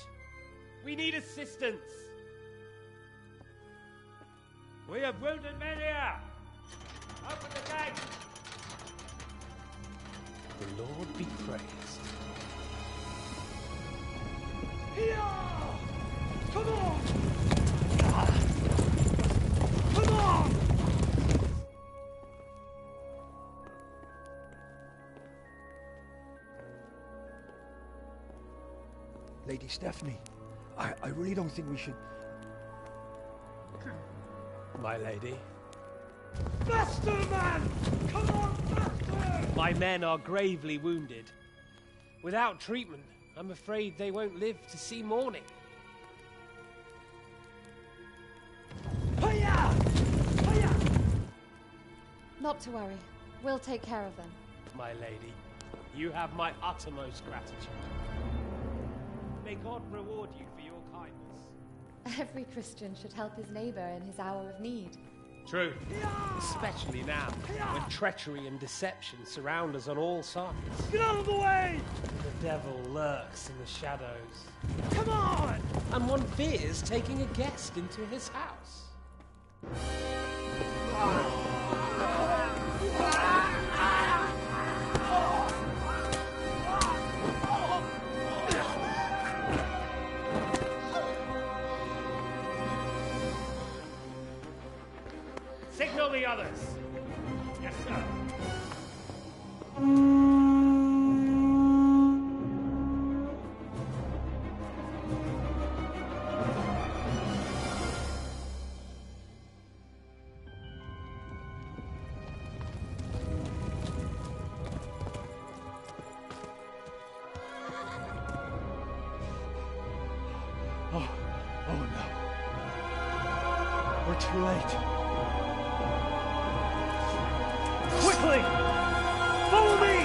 Speaker 8: We need assistance. We have wounded men here. Open the gate.
Speaker 20: The Lord be praised.
Speaker 8: Here! Come on! Come on!
Speaker 6: Lady Stephanie, I really don't think we should...
Speaker 8: My lady.
Speaker 18: Faster, man! Come on, faster!
Speaker 8: My men are gravely wounded. Without treatment, I'm afraid they won't live to see morning.
Speaker 18: Hiya! Hiya!
Speaker 21: Not to worry. We'll take care of them.
Speaker 8: My lady, you have my uttermost gratitude. May God reward you for your kindness.
Speaker 21: Every Christian should help his neighbor in his hour of need.
Speaker 8: True. Especially now, when treachery and deception surround us on all sides.
Speaker 18: Get out of the way!
Speaker 8: The devil lurks in the shadows.
Speaker 18: Come on!
Speaker 8: And one fears taking a guest into his house. Signal the others. Yes, sir.
Speaker 14: Oh no. We're too late.
Speaker 18: Quickly! Follow me!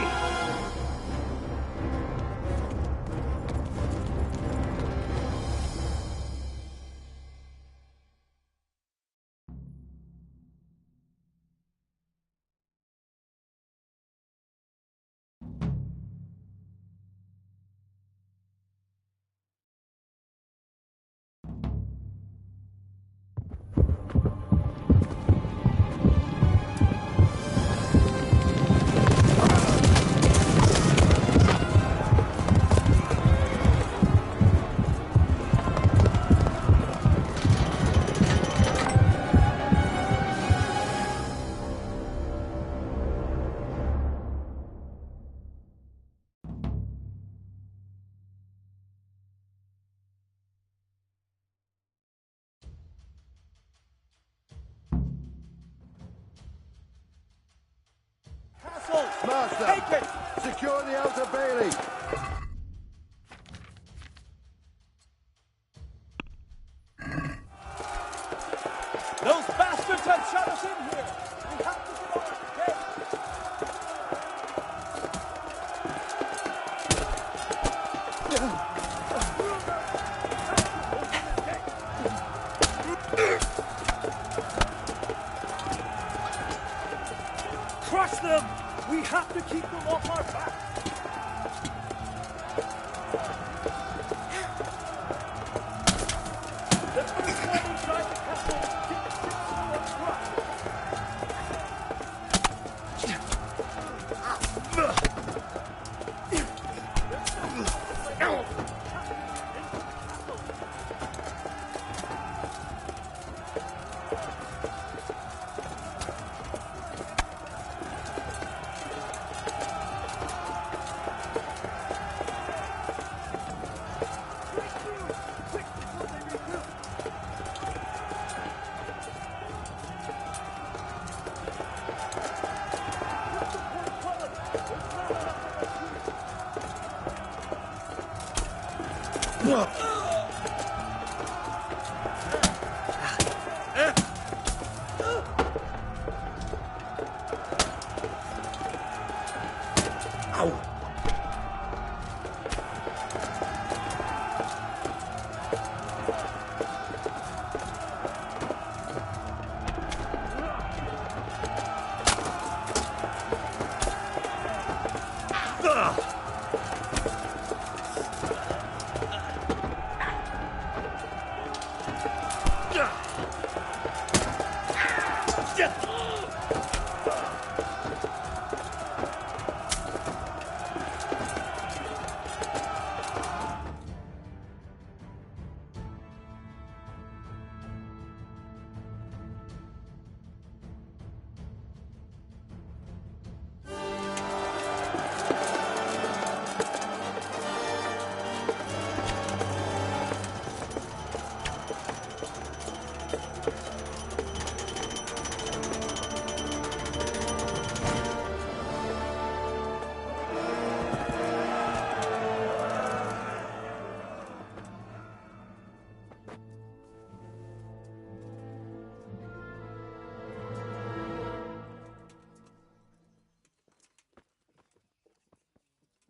Speaker 19: Master,
Speaker 18: take it!
Speaker 19: Secure the outer bailey!
Speaker 18: Crush them! We have to keep them off our back! The first one inside the castle gets 6 more crushed!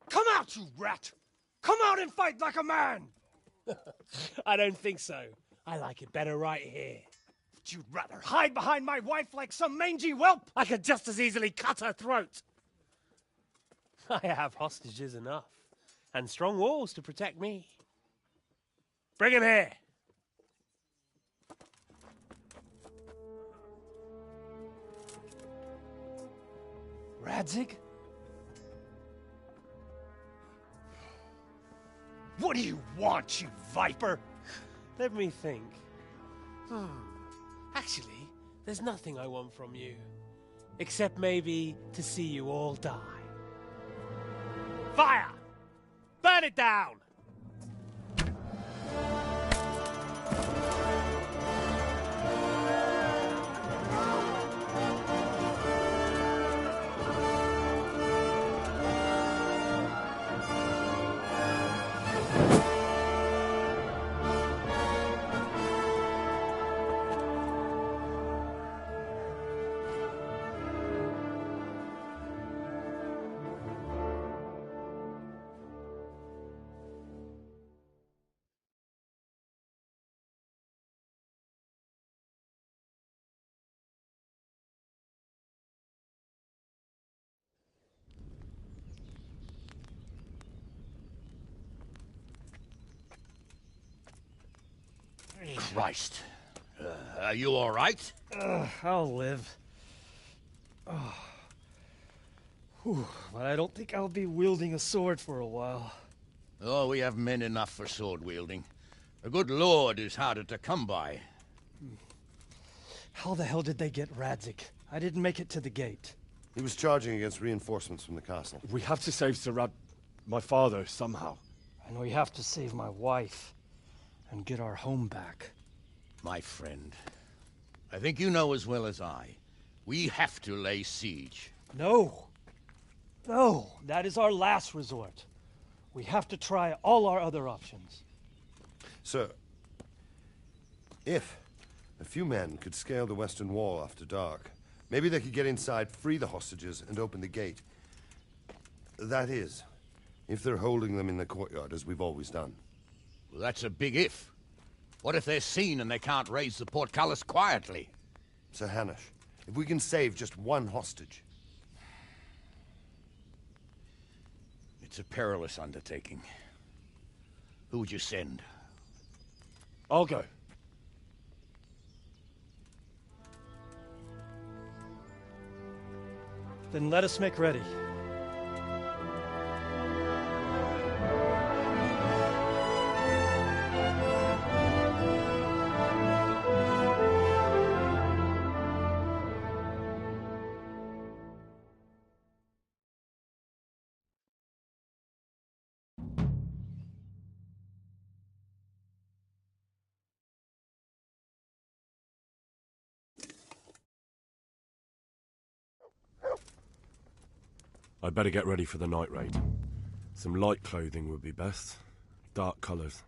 Speaker 8: Come out, you rat! Come out and fight like a man! I don't think so. I like it better right here. Would you rather hide behind my wife like some mangy whelp? I could just as easily cut her throat. I have hostages enough, and strong walls to protect me. Bring him here! Radzig? What do you want, you viper? Let me think. Actually, there's nothing I want from you. Except maybe to see you all die. Fire! Burn it down!
Speaker 9: Christ. Are you all right?
Speaker 8: I'll live. Whew, but I don't think I'll be wielding a sword for a while.
Speaker 9: Oh, we have men enough for sword wielding. A good lord is harder to come by.
Speaker 8: How the hell did they get Radzig? I didn't make it to the gate.
Speaker 19: He was charging against reinforcements from the castle.
Speaker 2: We have to save my father, somehow.
Speaker 8: And we have to save my wife and get our home back.
Speaker 9: My friend, I think you know as well as I. We have to lay siege.
Speaker 8: No. No, that is our last resort. We have to try all our other options.
Speaker 19: Sir, if a few men could scale the western wall after dark, maybe they could get inside, free the hostages, and open the gate. That is, if they're holding them in the courtyard, as we've always done.
Speaker 9: Well, that's a big if. What if they're seen and they can't raise the portcullis quietly?
Speaker 19: Sir Hanush, if we can save just one hostage...
Speaker 9: It's a perilous undertaking. Who would you send?
Speaker 2: I'll go.
Speaker 8: Then let us make ready.
Speaker 2: I'd better get ready for the night raid. Some light clothing would be best. Dark colours.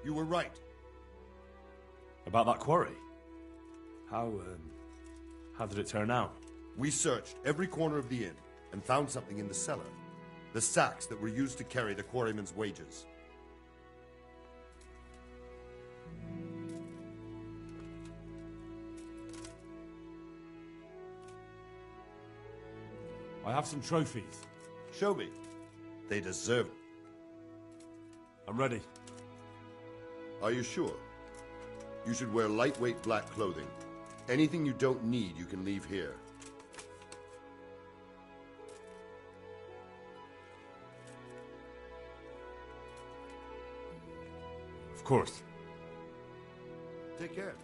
Speaker 19: You were right.
Speaker 2: About that quarry? How did it turn out?
Speaker 19: We searched every corner of the inn and found something in the cellar. The sacks that were used to carry the quarrymen's wages.
Speaker 2: I have some trophies.
Speaker 19: Show me. They deserve it.
Speaker 2: I'm ready.
Speaker 19: Are you sure? You should wear lightweight black clothing. Anything you don't need, you can leave here.
Speaker 2: Of course.
Speaker 19: Take care.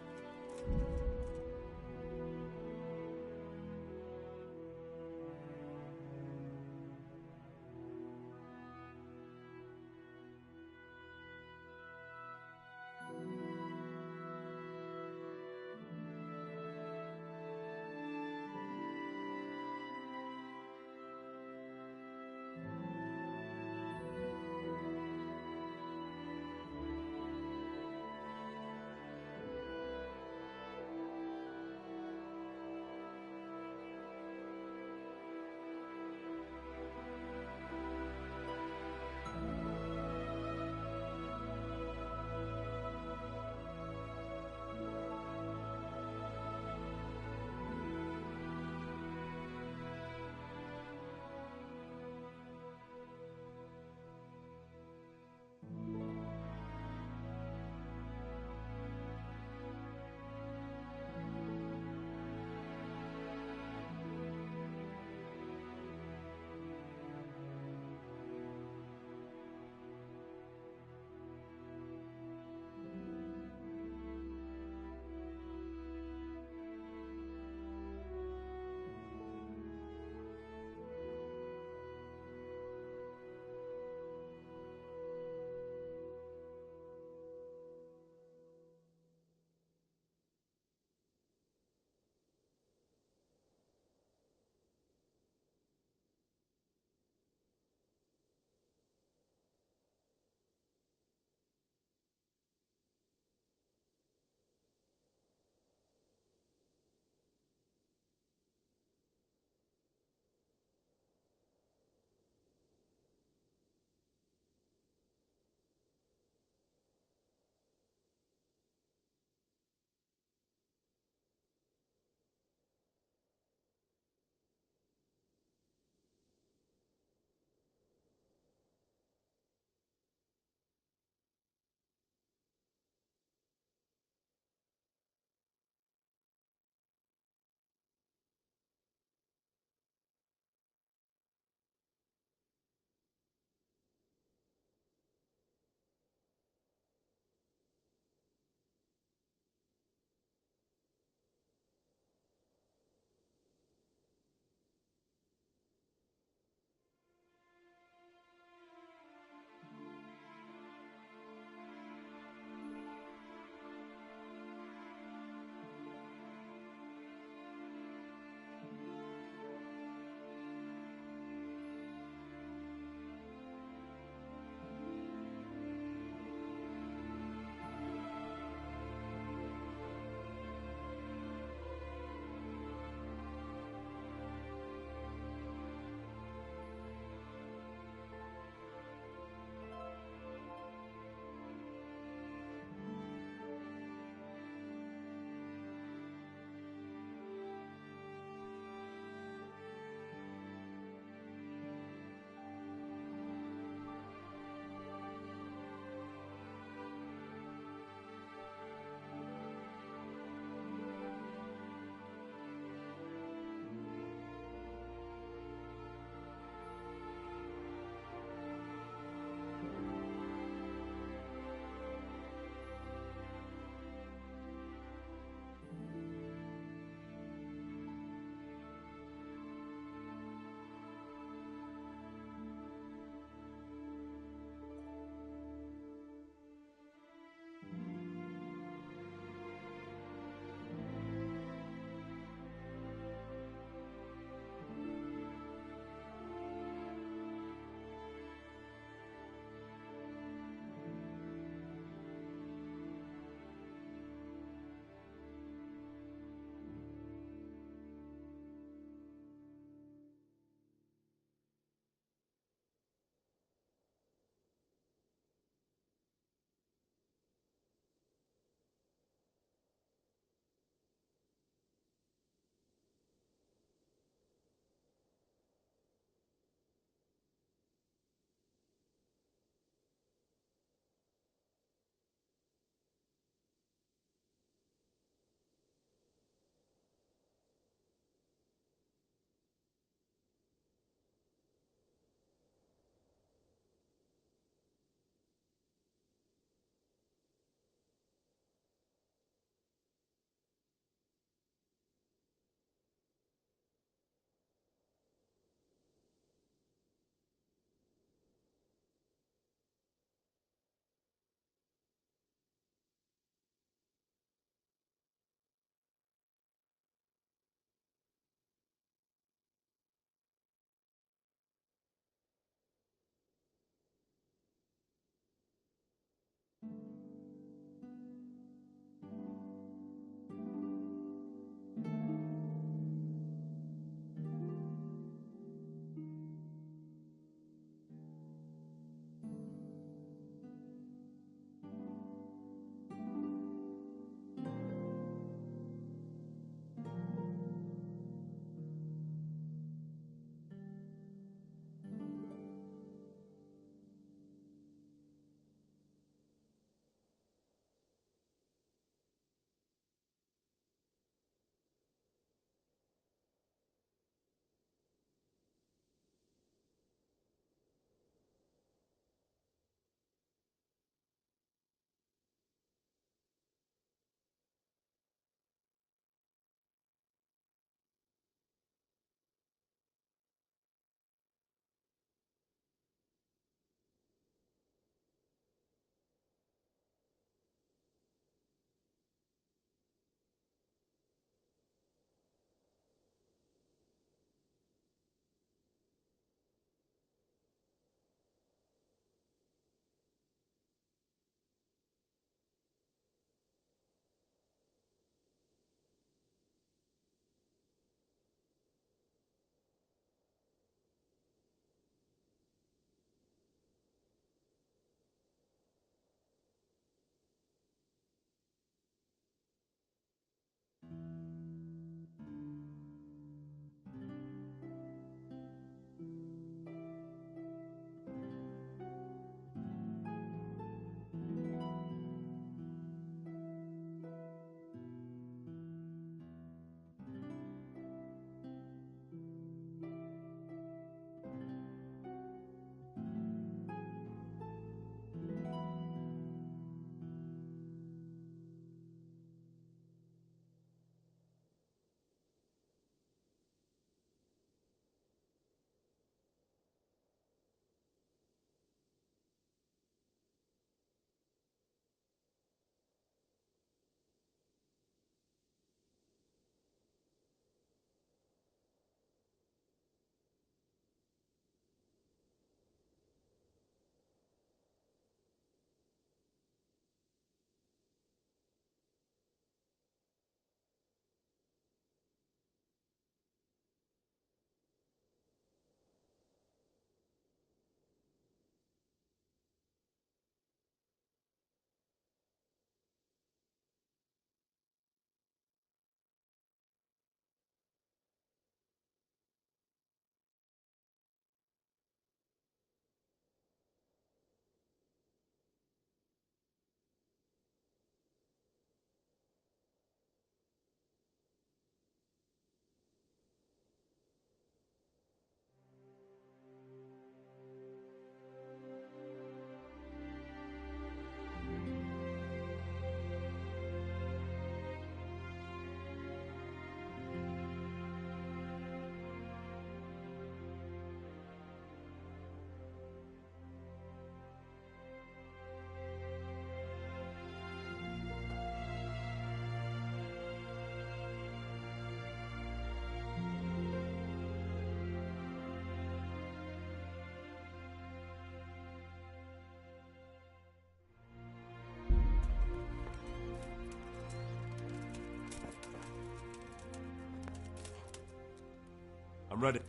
Speaker 2: I'm ready.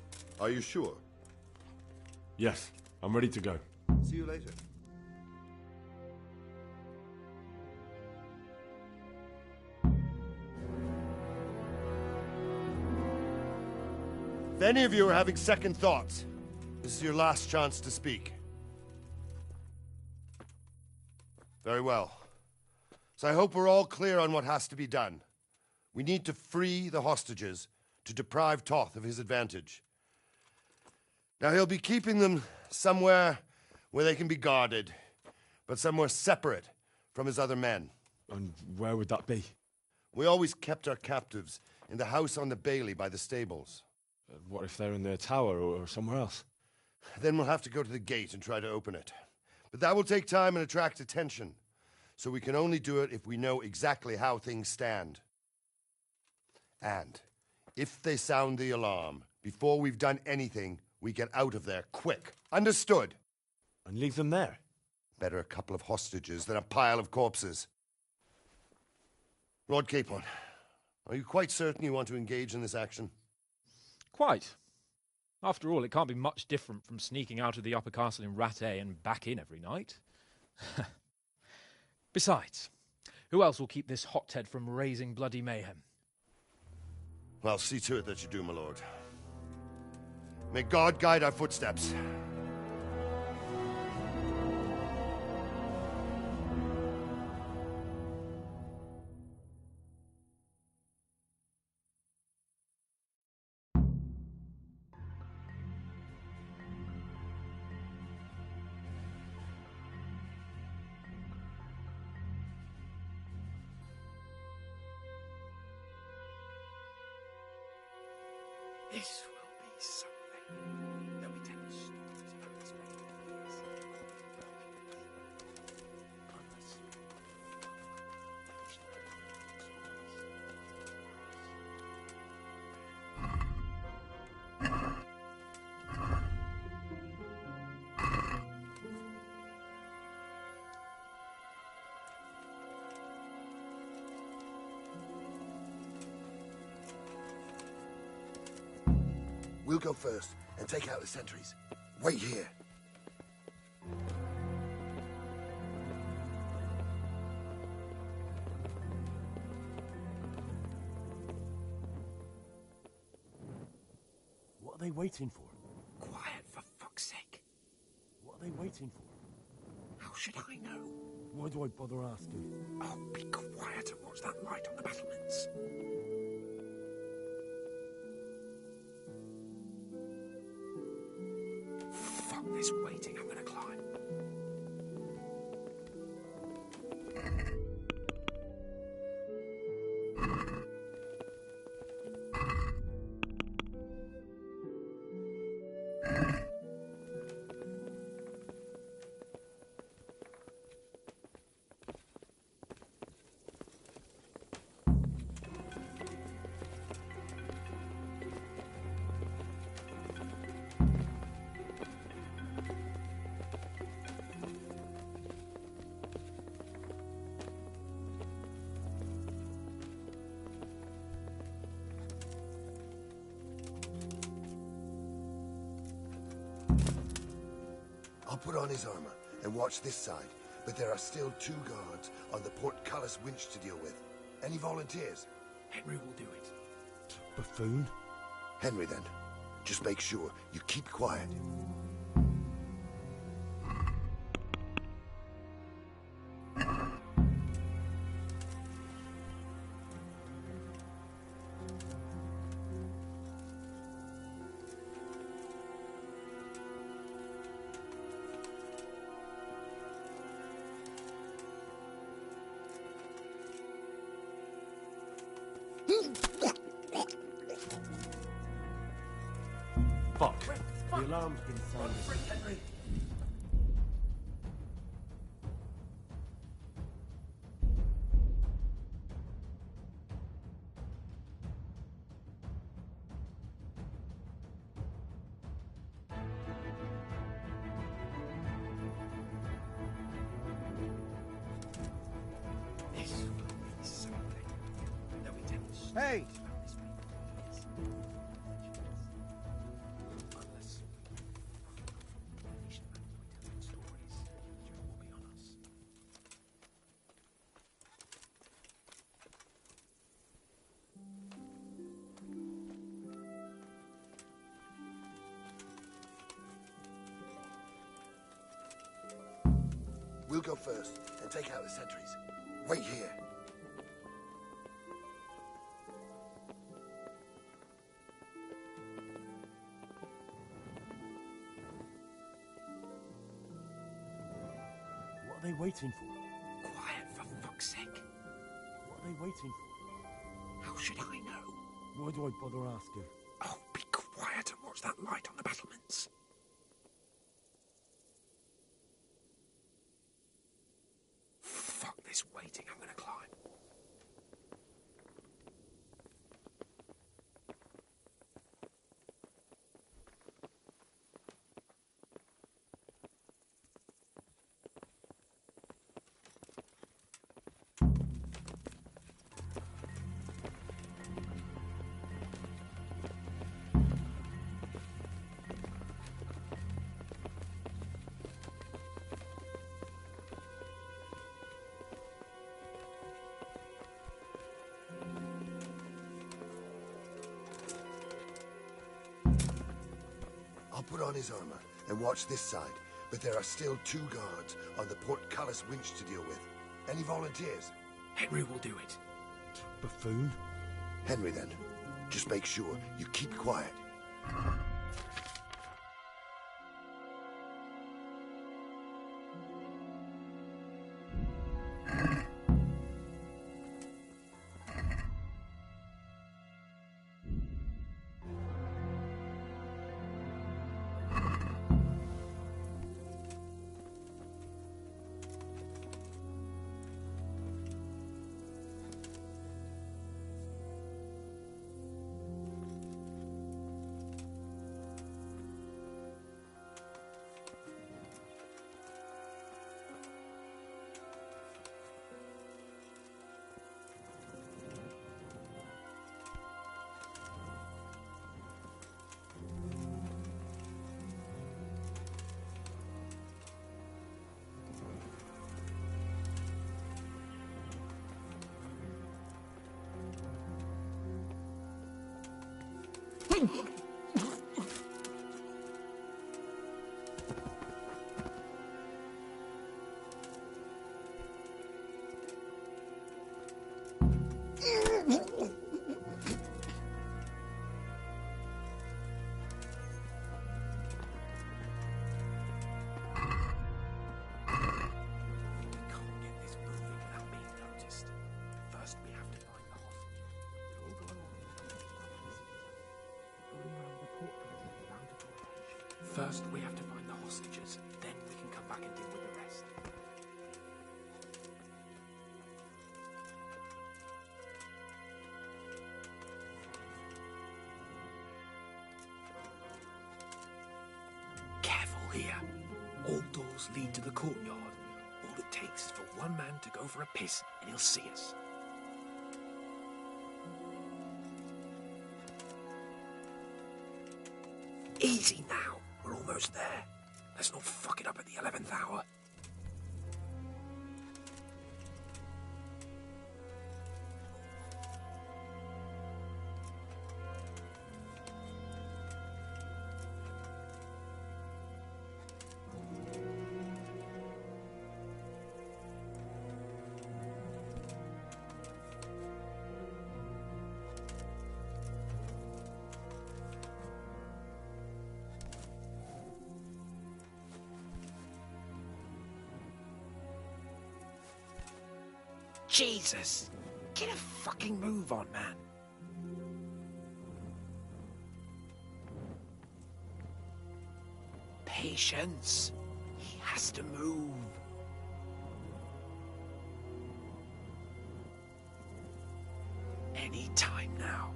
Speaker 19: Are you sure?
Speaker 2: Yes, I'm ready to go.
Speaker 19: See you later. If any of you are having second thoughts, this is your last chance to speak. Very well. So I hope we're all clear on what has to be done. We need to free the hostages to deprive Toth of his advantage. Now he'll be keeping them somewhere where they can be guarded, but somewhere separate from his other men.
Speaker 2: And where would that be?
Speaker 19: We always kept our captives in the house on the Bailey by the stables.
Speaker 2: What if they're in their tower or somewhere else?
Speaker 19: Then we'll have to go to the gate and try to open it. But that will take time and attract attention. So we can only do it if we know exactly how things stand. And if they sound the alarm, before we've done anything, we get out of there quick. Understood?
Speaker 2: And leave them there?
Speaker 19: Better a couple of hostages than a pile of corpses. Lord Capon, are you quite certain you want to engage in this action?
Speaker 1: Quite. After all, it can't be much different from sneaking out of the upper castle in Rattay and back in every night. Besides, who else will keep this hothead from raising bloody mayhem?
Speaker 19: I'll see to it that you do, my lord. May God guide our footsteps.
Speaker 9: This will be something. There'll be 10 stories about this place.
Speaker 19: We'll go first and take out the sentries. Wait here.
Speaker 14: What are they waiting for?
Speaker 9: Quiet, for fuck's sake.
Speaker 14: What are they waiting for?
Speaker 9: How should I know?
Speaker 14: Why do I bother asking?
Speaker 9: Oh, be quiet and watch that light on the battlements. Fuck this waiting, I'm gonna climb.
Speaker 19: I'll put on his armor and watch this side, but there are still 2 guards on the portcullis winch to deal with. Any volunteers?
Speaker 9: Henry will do it.
Speaker 2: Buffoon?
Speaker 19: Henry, then. Just make sure you keep quiet.
Speaker 2: Fuck. The alarm's been sounded.
Speaker 6: Hey!
Speaker 19: We'll go first and take out the sentries. Wait here.
Speaker 14: What are they waiting for?
Speaker 9: Quiet, for fuck's sake.
Speaker 14: What are they waiting for?
Speaker 9: How should I know?
Speaker 14: Why do I bother asking?
Speaker 9: Oh, be quiet and watch that light on the battlements. Fuck this waiting, I'm gonna climb.
Speaker 19: I'll put on his armor and watch this side, but there are still 2 guards on the portcullis winch to deal with. Any volunteers?
Speaker 9: Henry will do it.
Speaker 14: Buffoon?
Speaker 19: Henry, then. Just make sure you keep quiet.
Speaker 9: First, we have to find the hostages. Then we can come back and deal with the rest. Careful here. All doors lead to the courtyard. All it takes is for one man to go for a piss and he'll see us. Easy now. We're almost there. Let's not fuck it up at the 11th hour. Jesus! Get a fucking move on, man. Patience. He has to move. Any time now.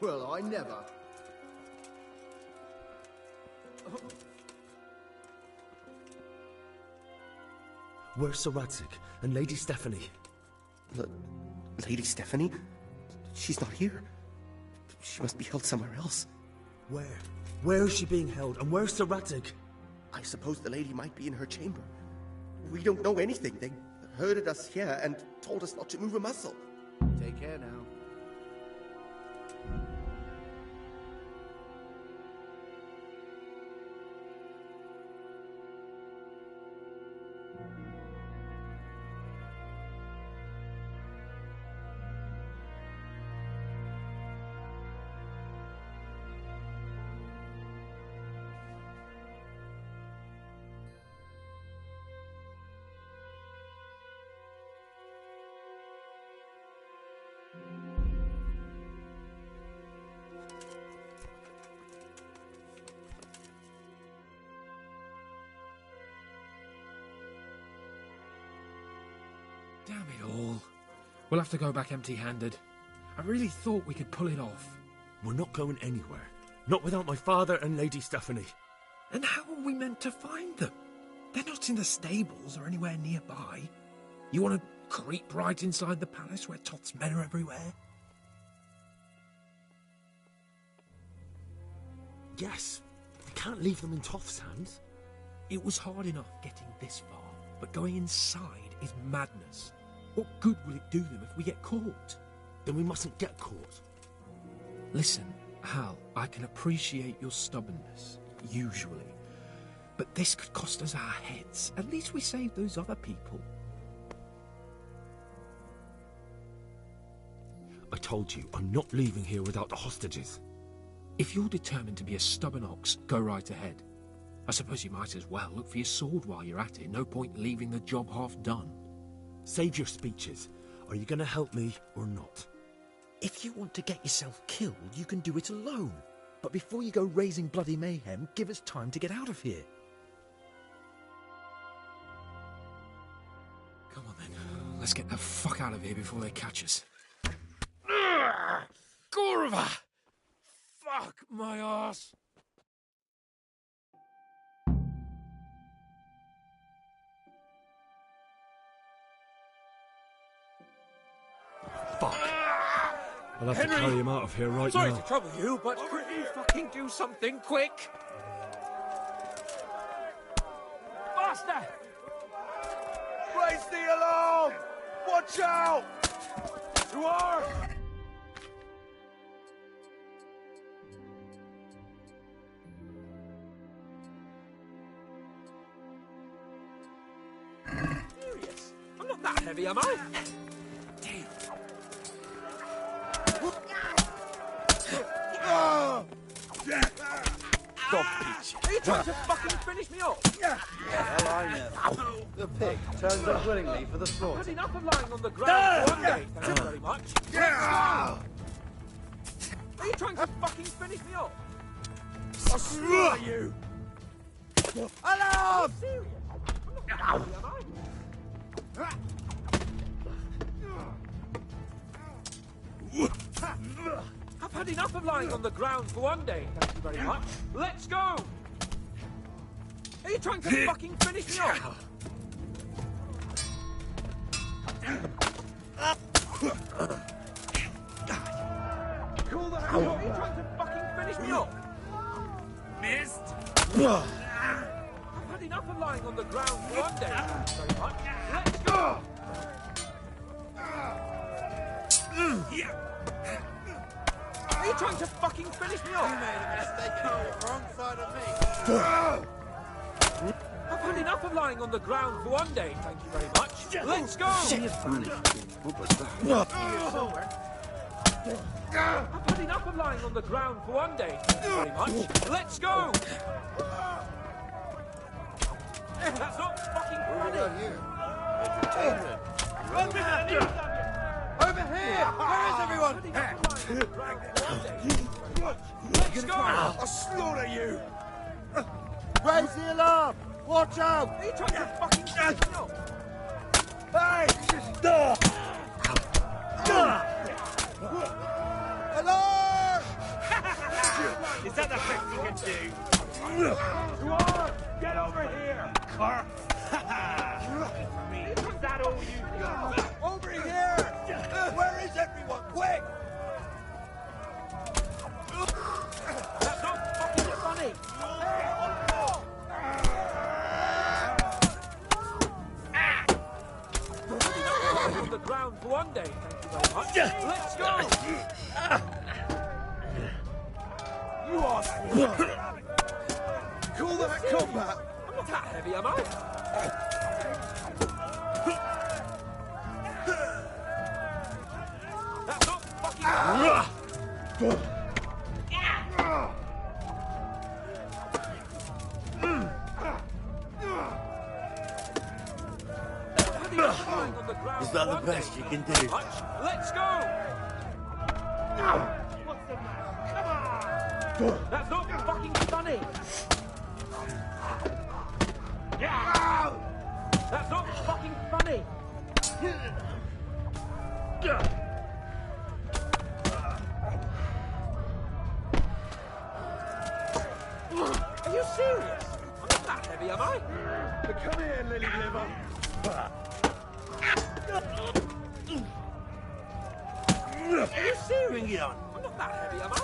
Speaker 5: Well, I never.
Speaker 2: Where's Sir Radzik and Lady Stephanie?
Speaker 11: Lady Stephanie? She's not here. She must be held somewhere else.
Speaker 2: Where? Where is she being held, and where's Sir Radzik?
Speaker 11: I suppose the lady might be in her chamber. We don't know anything. They herded us here and told us not to move a muscle.
Speaker 5: Take care now.
Speaker 1: Damn it all. We'll have to go back empty-handed. I really thought we could pull it off.
Speaker 2: We're not going anywhere. Not without my father and Lady Stephanie.
Speaker 1: And how are we meant to find them? They're not in the stables or anywhere nearby. You want to creep right inside the palace where Toth's men are everywhere?
Speaker 2: Yes. We can't leave them in Toth's hands.
Speaker 1: It was hard enough getting this far, but going inside is madness. What good will it do them if we get caught?
Speaker 2: Then we mustn't get caught.
Speaker 1: Listen, Hal, I can appreciate your stubbornness, usually. But this could cost us our heads. At least we saved those other people.
Speaker 2: I told you, I'm not leaving here without the hostages.
Speaker 1: If you're determined to be a stubborn ox, go right ahead. I suppose you might as well look for your sword while you're at it. No point leaving the job half done.
Speaker 2: Save your speeches. Are you going to help me or not?
Speaker 22: If you want to get yourself killed, you can do it alone. But before you go raising bloody mayhem, give us time to get out of here.
Speaker 1: Come on then. Let's get the fuck out of here before they catch us. Gorva! Fuck my arse!
Speaker 2: Fuck. I'll have
Speaker 1: Henry!
Speaker 2: to carry him out of here right
Speaker 1: Sorry
Speaker 2: now.
Speaker 1: to trouble you, but could you fucking do something quick?
Speaker 6: Faster! Raise the alarm! Watch out! You are!
Speaker 1: Serious? I'm not that heavy, am I? Damn.
Speaker 6: Stop, bitch!
Speaker 1: Are you trying to fucking finish me off?
Speaker 5: Well, I never. The pig turns up willingly for the
Speaker 1: I've
Speaker 5: slaughter.
Speaker 1: had enough of lying on the ground for one day, thank you very much. Are you trying to fucking finish me off?
Speaker 6: I'll slaughter you! Alarm!
Speaker 1: Serious? I'm not that heavy, am I? I've had enough of lying on the ground for one day, thank you very much. Let's go! Are you trying to fucking finish me off?
Speaker 6: Cool the
Speaker 1: Are
Speaker 6: hell!
Speaker 1: you trying to fucking finish me off?
Speaker 6: Missed!
Speaker 1: I've had enough of lying on the ground for one day, thank you very much. Let's go! Are you trying to fucking finish me off?
Speaker 5: You made a mistake and you're on the wrong side of me.
Speaker 1: I've had enough of lying on the ground for one day, thank you very much. Let's go!
Speaker 5: What was that?
Speaker 1: I've had enough of lying on the ground for one day, thank you very much. Let's go! That's not fucking funny!
Speaker 5: Entertainment.
Speaker 6: Over here!
Speaker 5: Over here! Where is everyone?
Speaker 1: Let's go!
Speaker 6: I'll slaughter you!
Speaker 5: Raise the alarm! Watch out!
Speaker 1: Are you trying to fucking finish me off?
Speaker 6: Hey!
Speaker 5: Alarm!
Speaker 16: Get over here! Carp! Is that all you got?
Speaker 5: Over here! Where is everyone? Quick!
Speaker 16: That's not fucking funny! On the ground for one day, thank you very much. Let's go! You are
Speaker 5: Call that combat!
Speaker 16: I'm not that heavy, am I? That's not fucking...
Speaker 4: Is that the best you can do?
Speaker 16: Let's go! What's the matter? Come on! That's not fucking funny! That's not fucking funny! Are you serious? I'm not that heavy, am I?
Speaker 5: Come here, Lily Liver.
Speaker 16: Are you serious?
Speaker 4: Bring it on.
Speaker 16: I'm not that heavy, am I?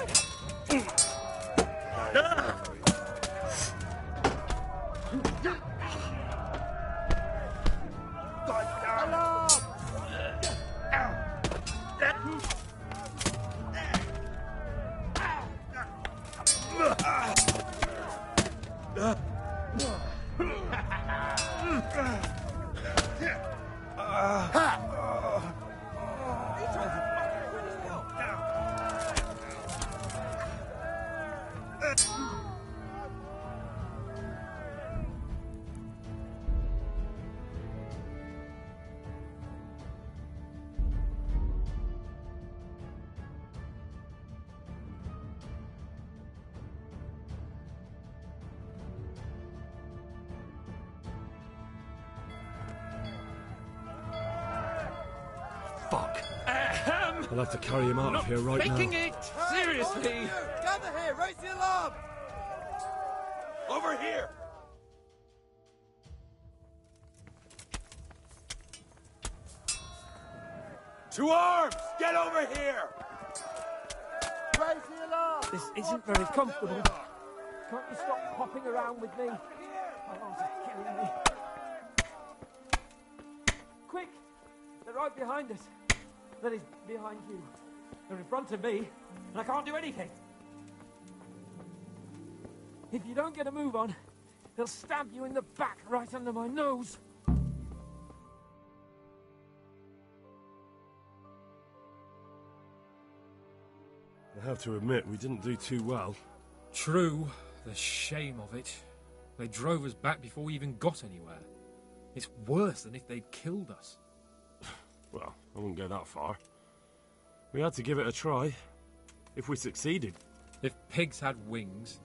Speaker 2: Fuck. I'll have to carry him out of here right now.
Speaker 16: Making it! Seriously!
Speaker 5: Gather here! Raise the alarm! Over here! To arms! Get over here! Raise the alarm!
Speaker 16: This isn't very comfortable. Can't you stop hopping around with me? My arms are killing me. Quick! They're right behind us. That is, behind you. They're in front of me, and I can't do anything. If you don't get a move on, they'll stab you in the back right under my nose.
Speaker 2: I have to admit, we didn't do too well.
Speaker 1: True. The shame of it. They drove us back before we even got anywhere. It's worse than if they'd killed us.
Speaker 2: Well, I wouldn't go that far. We had to give it a try. If we succeeded.
Speaker 1: If pigs had wings...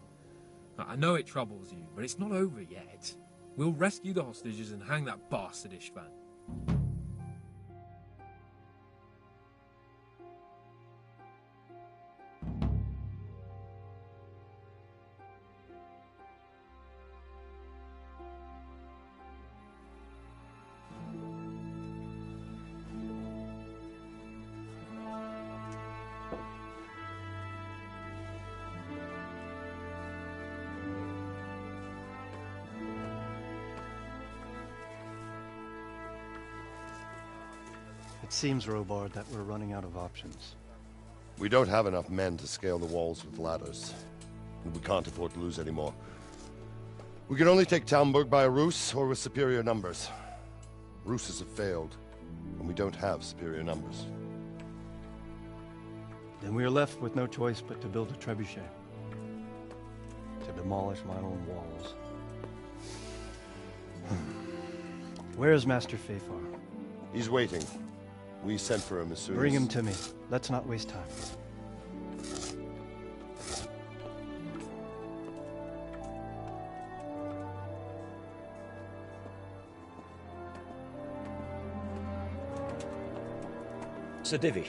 Speaker 1: I know it troubles you, but it's not over yet. We'll rescue the hostages and hang that bastard Ishvan.
Speaker 7: It seems, Robard, that we're running out of options.
Speaker 19: We don't have enough men to scale the walls with ladders. And we can't afford to lose any more. We can only take Talmberg by a ruse or with superior numbers. Ruses have failed, and we don't have superior numbers.
Speaker 7: Then we are left with no choice but to build a trebuchet. To demolish my own walls. Where is Master Fafar?
Speaker 19: He's waiting. We sent for him as soon as...
Speaker 7: Bring him to me. Let's not waste time.
Speaker 10: Sir Divish.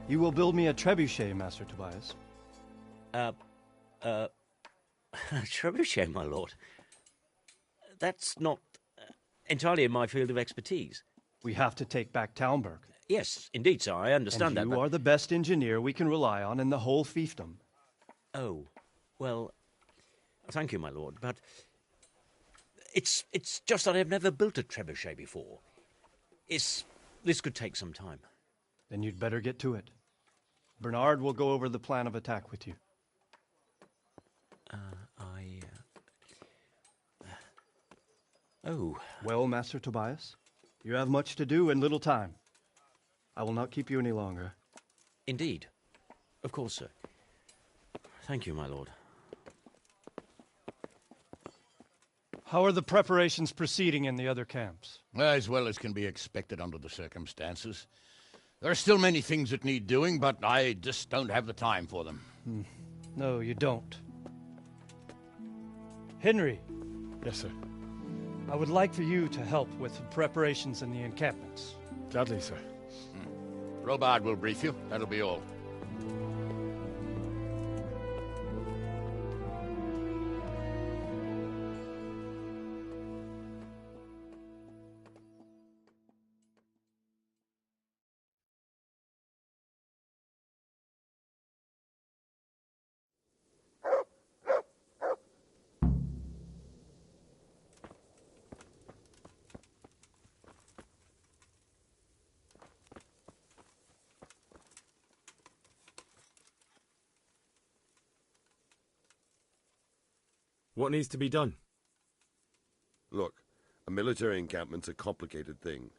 Speaker 7: You will build me a trebuchet, Master Tobias.
Speaker 10: Trebuchet, my lord. That's not entirely in my field of expertise.
Speaker 14: We have to take back Talmberg.
Speaker 10: Yes, indeed, sir. I understand that.
Speaker 14: You are the best engineer we can rely on in the whole fiefdom.
Speaker 10: Oh, well, thank you, my lord, but it's just that I've never built a trebuchet before. This could take some time.
Speaker 14: Then you'd better get to it. Bernard will go over the plan of attack with you.
Speaker 10: Oh.
Speaker 14: Well, Master Tobias, you have much to do and little time. I will not keep you any longer.
Speaker 10: Indeed. Of course, sir. Thank you, my lord.
Speaker 14: How are the preparations proceeding in the other camps?
Speaker 9: As well as can be expected under the circumstances. There are still many things that need doing, but I just don't have the time for them.
Speaker 14: No, you don't. Henry.
Speaker 2: Yes, sir.
Speaker 14: I would like for you to help with the preparations in the encampments.
Speaker 2: Gladly, sir.
Speaker 9: Robard will brief you. That'll be all.
Speaker 2: What needs to be done?
Speaker 19: Look, a military encampment's a complicated thing.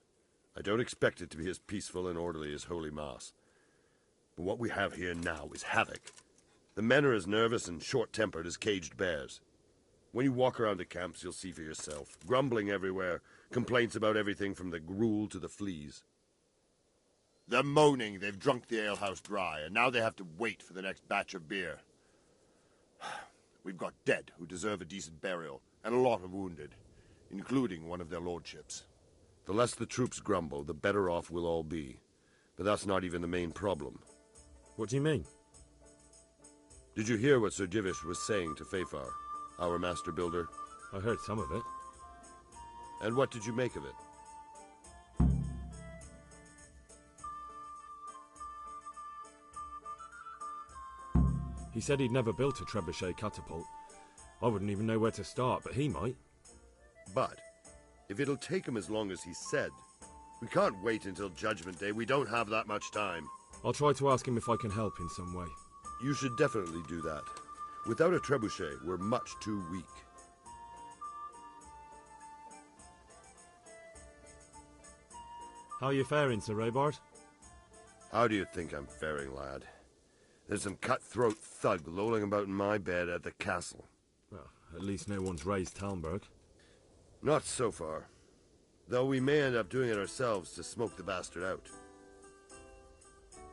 Speaker 19: I don't expect it to be as peaceful and orderly as Holy Mass. But what we have here now is havoc. The men are as nervous and short-tempered as caged bears. When you walk around the camps, you'll see for yourself. Grumbling everywhere, complaints about everything from the gruel to the fleas. They're moaning they've drunk the alehouse dry, and now they have to wait for the next batch of beer. We've got dead who deserve a decent burial, and a lot of wounded, including one of their lordships. The less the troops grumble, the better off we'll all be. But that's not even the main problem.
Speaker 2: What do you mean?
Speaker 19: Did you hear what Sir Divish was saying to Fafar, our master builder?
Speaker 2: I heard some of it.
Speaker 19: And what did you make of it?
Speaker 2: He said he'd never built a trebuchet catapult. I wouldn't even know where to start, but he might.
Speaker 19: But, if it'll take him as long as he said, we can't wait until Judgment Day. We don't have that much time.
Speaker 2: I'll try to ask him if I can help in some way.
Speaker 19: You should definitely do that. Without a trebuchet, we're much too weak.
Speaker 2: How are you faring, Sir Robard?
Speaker 19: How do you think I'm faring, lad? There's some cutthroat thug lolling about in my bed at the castle.
Speaker 2: Well, at least no one's raised Talmberg.
Speaker 19: Not so far. Though we may end up doing it ourselves to smoke the bastard out.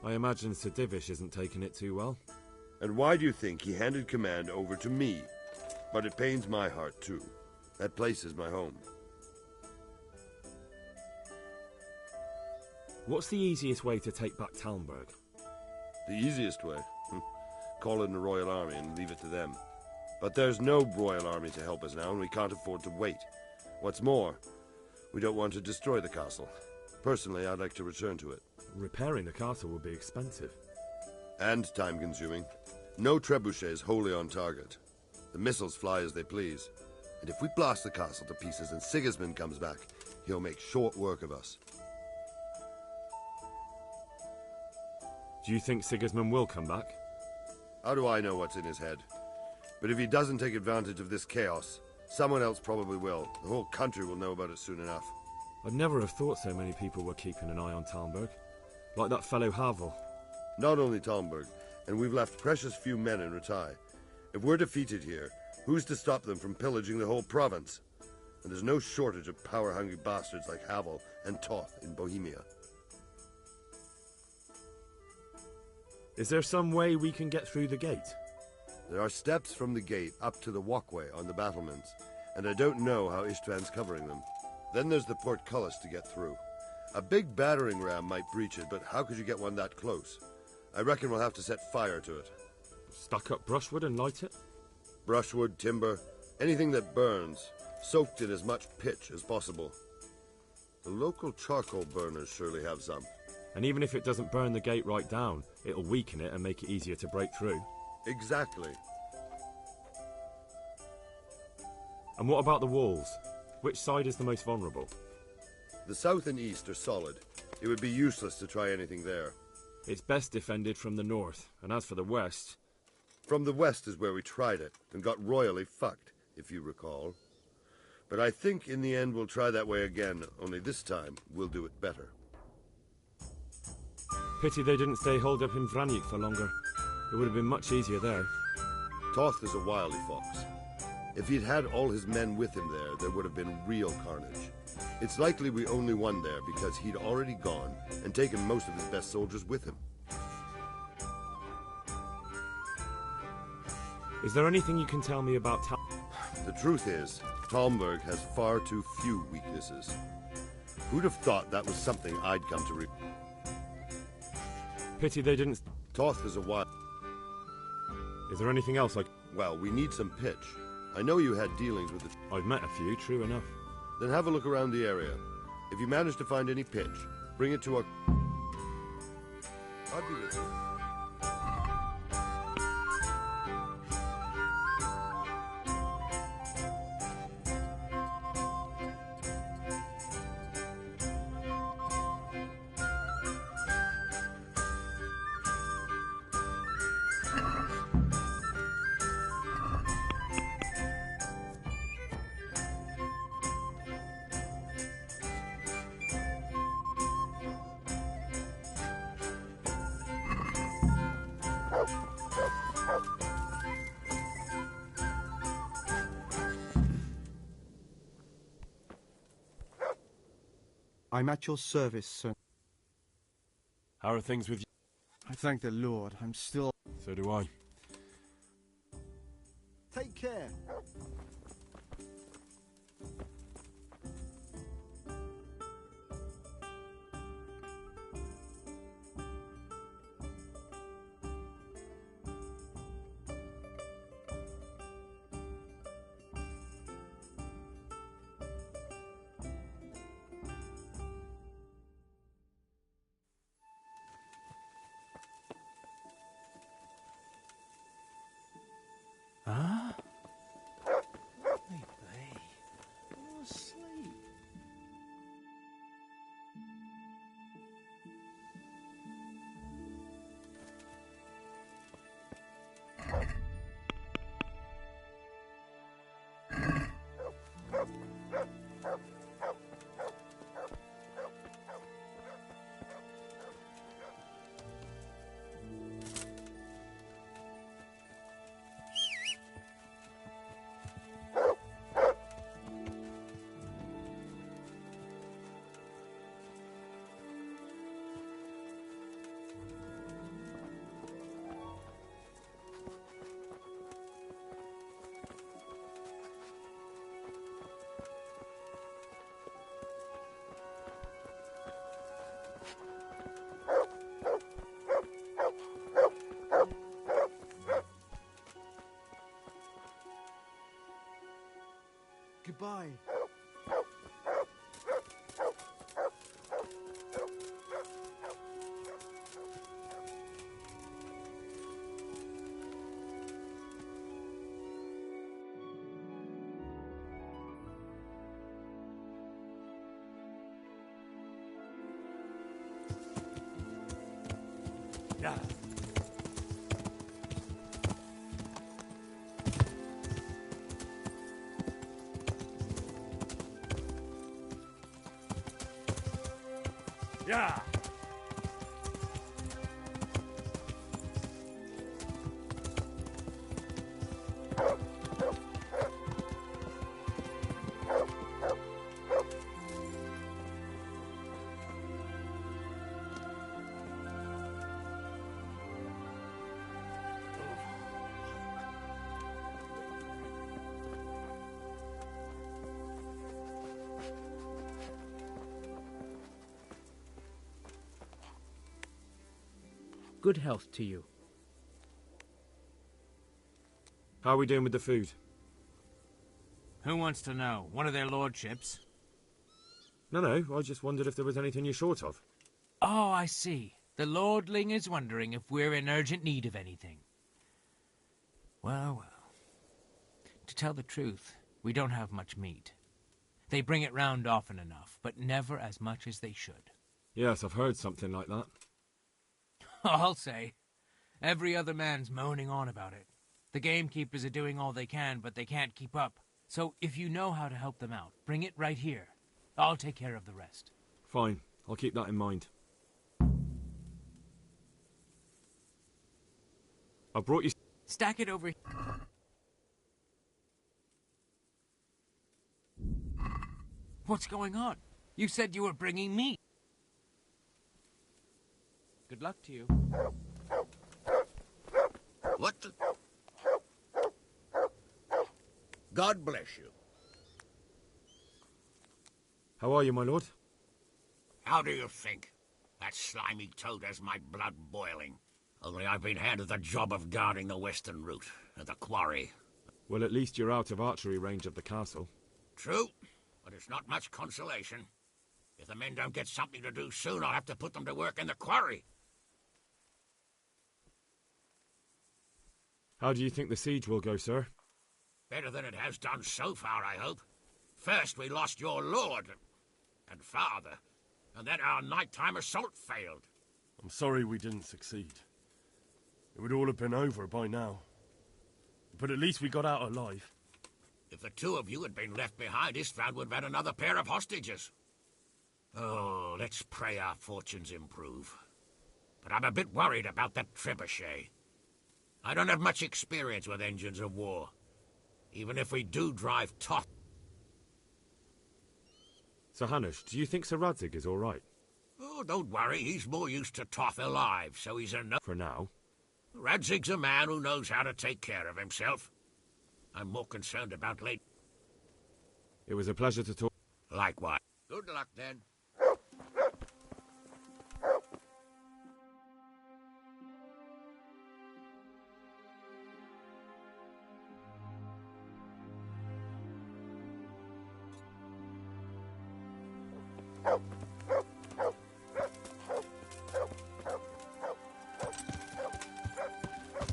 Speaker 2: I imagine Sir Divish isn't taking it too well.
Speaker 19: And why do you think he handed command over to me? But it pains my heart, too. That place is my home.
Speaker 2: What's the easiest way to take back Talmberg?
Speaker 19: The easiest way? Call in the Royal Army and leave it to them. But there's no Royal Army to help us now, and we can't afford to wait. What's more, we don't want to destroy the castle. Personally, I'd like to return to it.
Speaker 2: Repairing the castle will be expensive.
Speaker 19: And time-consuming. No trebuchet is wholly on target. The missiles fly as they please. And if we blast the castle to pieces and Sigismund comes back, he'll make short work of us.
Speaker 2: Do you think Sigismund will come back?
Speaker 19: How do I know what's in his head? But if he doesn't take advantage of this chaos, someone else probably will. The whole country will know about it soon enough.
Speaker 2: I'd never have thought so many people were keeping an eye on Talmberg. Like that fellow Havel.
Speaker 19: Not only Talmberg, and we've left precious few men in Ratai. If we're defeated here, who's to stop them from pillaging the whole province? And there's no shortage of power-hungry bastards like Havel and Toth in Bohemia.
Speaker 2: Is there some way we can get through the gate?
Speaker 19: There are steps from the gate up to the walkway on the battlements, and I don't know how Istvan's covering them. Then there's the portcullis to get through. A big battering ram might breach it, but how could you get one that close? I reckon we'll have to set fire to it.
Speaker 2: Stack up brushwood and light it?
Speaker 19: brushwood, timber, anything that burns, soaked in as much pitch as possible. The local charcoal burners surely have some.
Speaker 2: And even if it doesn't burn the gate right down, it'll weaken it and make it easier to break through.
Speaker 19: Exactly.
Speaker 2: And what about the walls? Which side is the most vulnerable?
Speaker 19: The south and east are solid. It would be useless to try anything there.
Speaker 2: It's best defended from the north, and as for the west...
Speaker 19: From the west is where we tried it, and got royally fucked, if you recall. But I think in the end we'll try that way again, only this time we'll do it better.
Speaker 2: Pity they didn't stay holed up in Vranyk for longer. It would have been much easier there.
Speaker 19: Toth is a wily fox. If he'd had all his men with him there would have been real carnage. It's likely we only won there because he'd already gone and taken most of his best soldiers with him.
Speaker 2: Is there anything you can tell me about
Speaker 19: The truth is, Talmberg has far too few weaknesses. Who'd have thought that was something I'd come to
Speaker 2: Pity they didn't...
Speaker 19: Toth is a wild...
Speaker 2: Is there anything else
Speaker 19: Well, we need some pitch. I know you had dealings with the...
Speaker 2: I've met a few, true enough.
Speaker 19: Then have a look around the area. If you manage to find any pitch, bring it to our... I'll be with you.
Speaker 7: I'm at your service, sir.
Speaker 2: How are things with you?
Speaker 7: I thank the Lord. I'm still...
Speaker 2: So do I.
Speaker 7: Take care.
Speaker 20: Huh?
Speaker 7: Goodbye.
Speaker 5: Yeah. Yeah.
Speaker 1: Good health to you.
Speaker 2: How are we doing with the food?
Speaker 20: Who wants to know? One of their lordships?
Speaker 2: No, I just wondered if there was anything you're short of.
Speaker 20: Oh, I see. The lordling is wondering if we're in urgent need of anything. Well, well. To tell the truth, we don't have much meat. They bring it round often enough, but never as much as they should.
Speaker 2: Yes, I've heard something like that.
Speaker 20: I'll say. Every other man's moaning on about it. The gamekeepers are doing all they can, but they can't keep up. So if you know how to help them out, bring it right here. I'll take care of the rest.
Speaker 2: Fine, I'll keep that in mind. I brought you...
Speaker 20: Stack it over... What's going on? You said you were bringing meat. Good luck to you.
Speaker 9: What the... God bless you.
Speaker 2: How are you, my lord?
Speaker 9: How do you think? That slimy toad has my blood boiling. Only I've been handed the job of guarding the western route and the quarry.
Speaker 2: Well, at least you're out of archery range of the castle.
Speaker 9: True, but it's not much consolation. If the men don't get something to do soon, I'll have to put them to work in the quarry.
Speaker 2: How do you think the siege will go, sir?
Speaker 9: Better than it has done so far, I hope. First, we lost your lord and father, and then our nighttime assault failed.
Speaker 14: I'm sorry we didn't succeed. It would all have been over by now. But at least we got out alive.
Speaker 9: If the two of you had been left behind, Istvan would have had another pair of hostages. Oh, let's pray our fortunes improve. But I'm a bit worried about that trebuchet. I don't have much experience with engines of war. Even if we do drive Toth.
Speaker 2: Sir Hanush, do you think Sir Radzig is all right?
Speaker 9: Oh, don't worry. He's more used to Toth alive, so he's a no...
Speaker 2: For now.
Speaker 9: Radzig's a man who knows how to take care of himself. I'm more concerned about late...
Speaker 2: It was a pleasure to talk...
Speaker 9: Likewise. Good luck, then.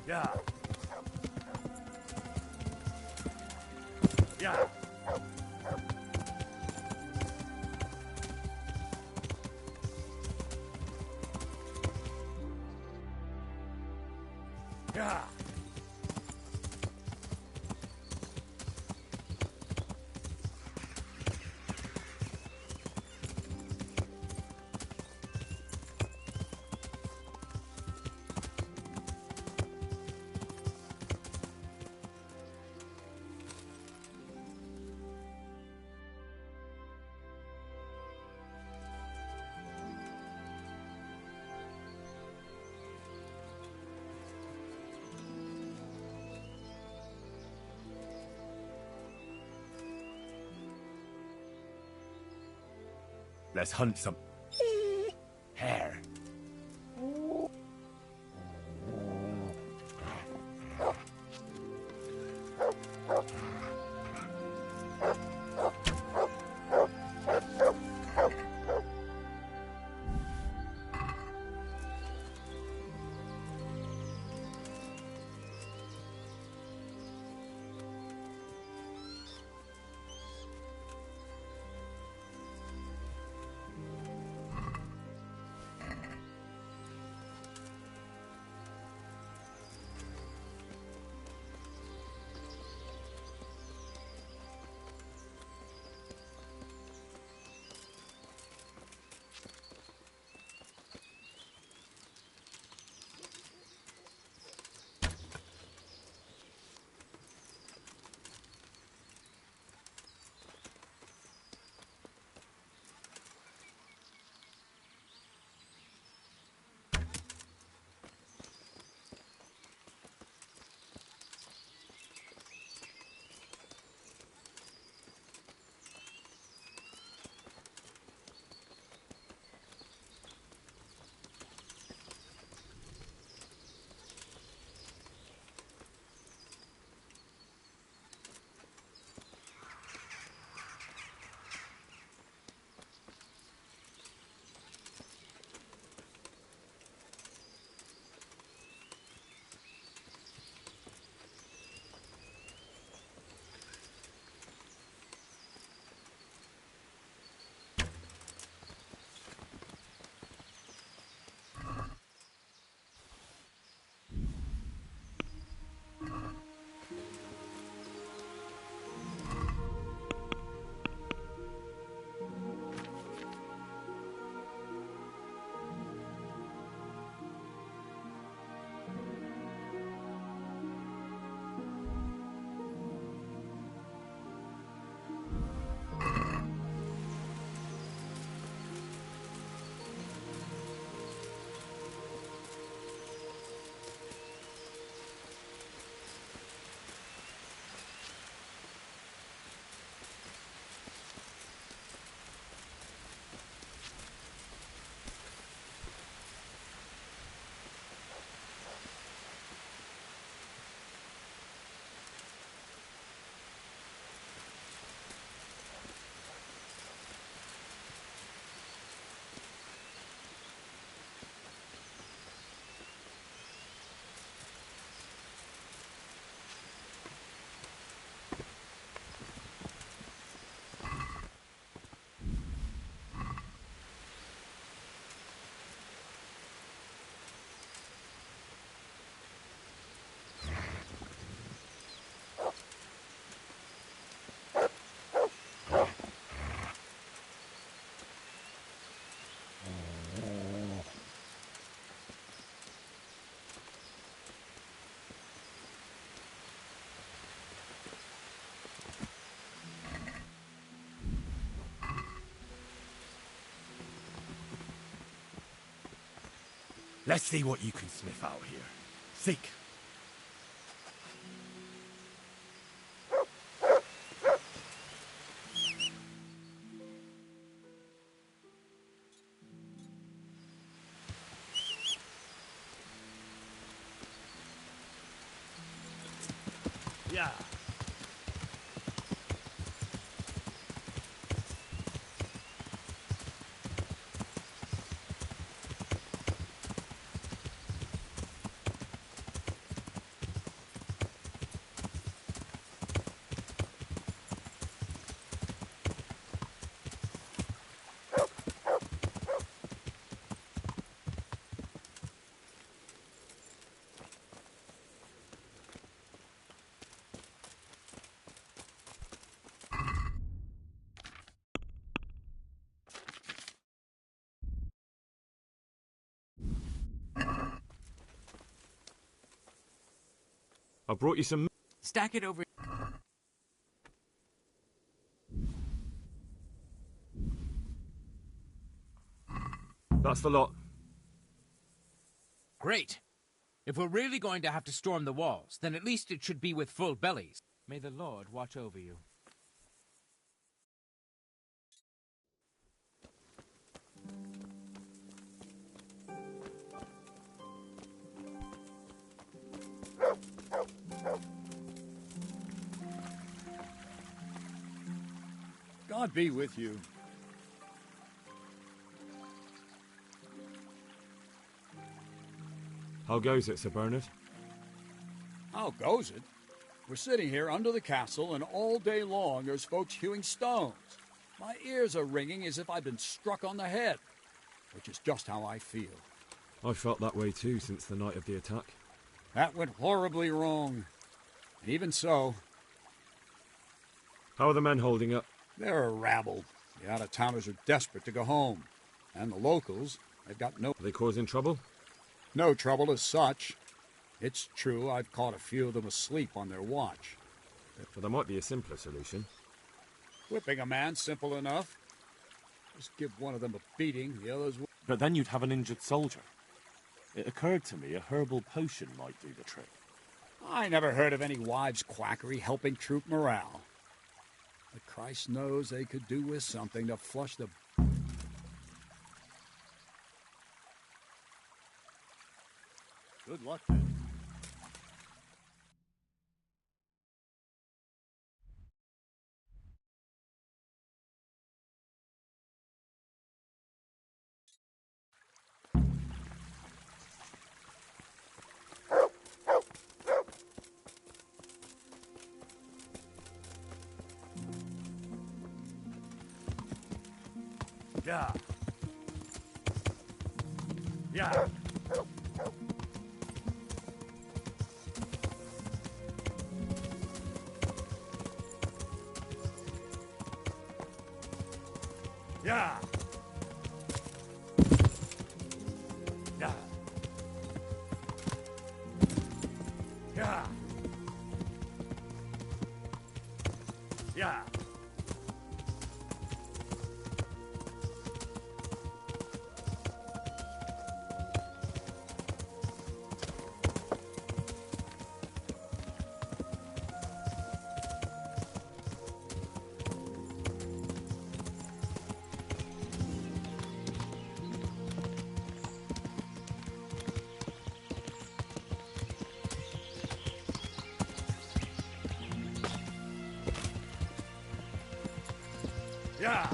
Speaker 14: Yeah. Yeah. Yeah.
Speaker 5: Let's hunt some hare. Let's see what you can sniff out here. Seek.
Speaker 18: Yeah.
Speaker 2: I brought you some...
Speaker 20: Stack it over...
Speaker 2: That's the lot.
Speaker 20: Great. If we're really going to have to storm the walls, then at least it should be with full bellies. May the Lord watch over you.
Speaker 18: God be with you.
Speaker 2: How goes it, Sir Bernard?
Speaker 18: How goes it? We're sitting here under the castle, and all day long there's folks hewing stones. My ears are ringing as if I'd been struck on the head, which is just how I feel.
Speaker 2: I felt that way too since the night of the attack.
Speaker 18: That went horribly wrong. And even so...
Speaker 2: How are the men holding up?
Speaker 18: They're a rabble. The out-of-towners are desperate to go home. And the locals, they've got no...
Speaker 2: Are they causing trouble?
Speaker 18: No trouble as such. It's true, I've caught a few of them asleep on their watch.
Speaker 2: Well, there might be a simpler solution.
Speaker 18: Whipping a man, simple enough. Just give one of them a beating, the others will...
Speaker 3: But then you'd have an injured soldier. It occurred to me a herbal potion might do the trick.
Speaker 18: I never heard of any wives' quackery helping troop morale. But Christ knows they could do with something to flush the... Good luck, then.
Speaker 5: Yeah. Yeah. Yeah. Yeah. Yeah. Yeah. Yeah.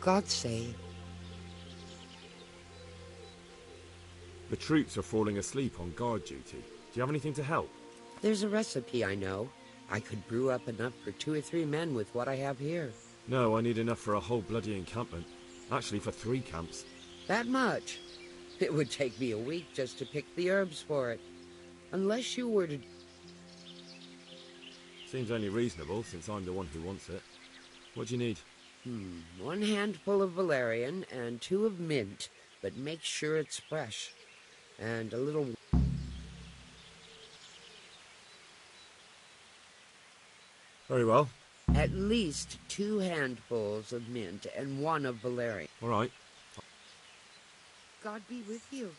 Speaker 13: God save.
Speaker 2: The troops are falling asleep on guard duty. Do you have anything to help?
Speaker 13: There's a recipe I know. I could brew up enough for 2 or 3 men with what I have here.
Speaker 2: No, I need enough for a whole bloody encampment. Actually, for 3 camps.
Speaker 13: That much? It would take me a week just to pick the herbs for it. Unless you were to...
Speaker 2: Seems only reasonable, since I'm the one who wants it. What do you need?
Speaker 13: 1 handful of valerian and 2 of mint, but make sure it's fresh. And a little...
Speaker 2: Very well.
Speaker 13: At least 2 handfuls of mint and 1 of valerian.
Speaker 2: All right.
Speaker 13: God be with you.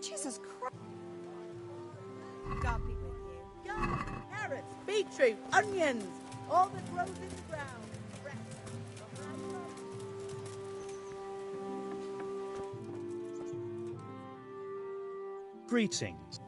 Speaker 12: Jesus Christ.
Speaker 17: God be with you. God, carrots, beetroot, onions, all that grows in the ground.
Speaker 14: Greetings.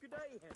Speaker 6: Good day, Henry.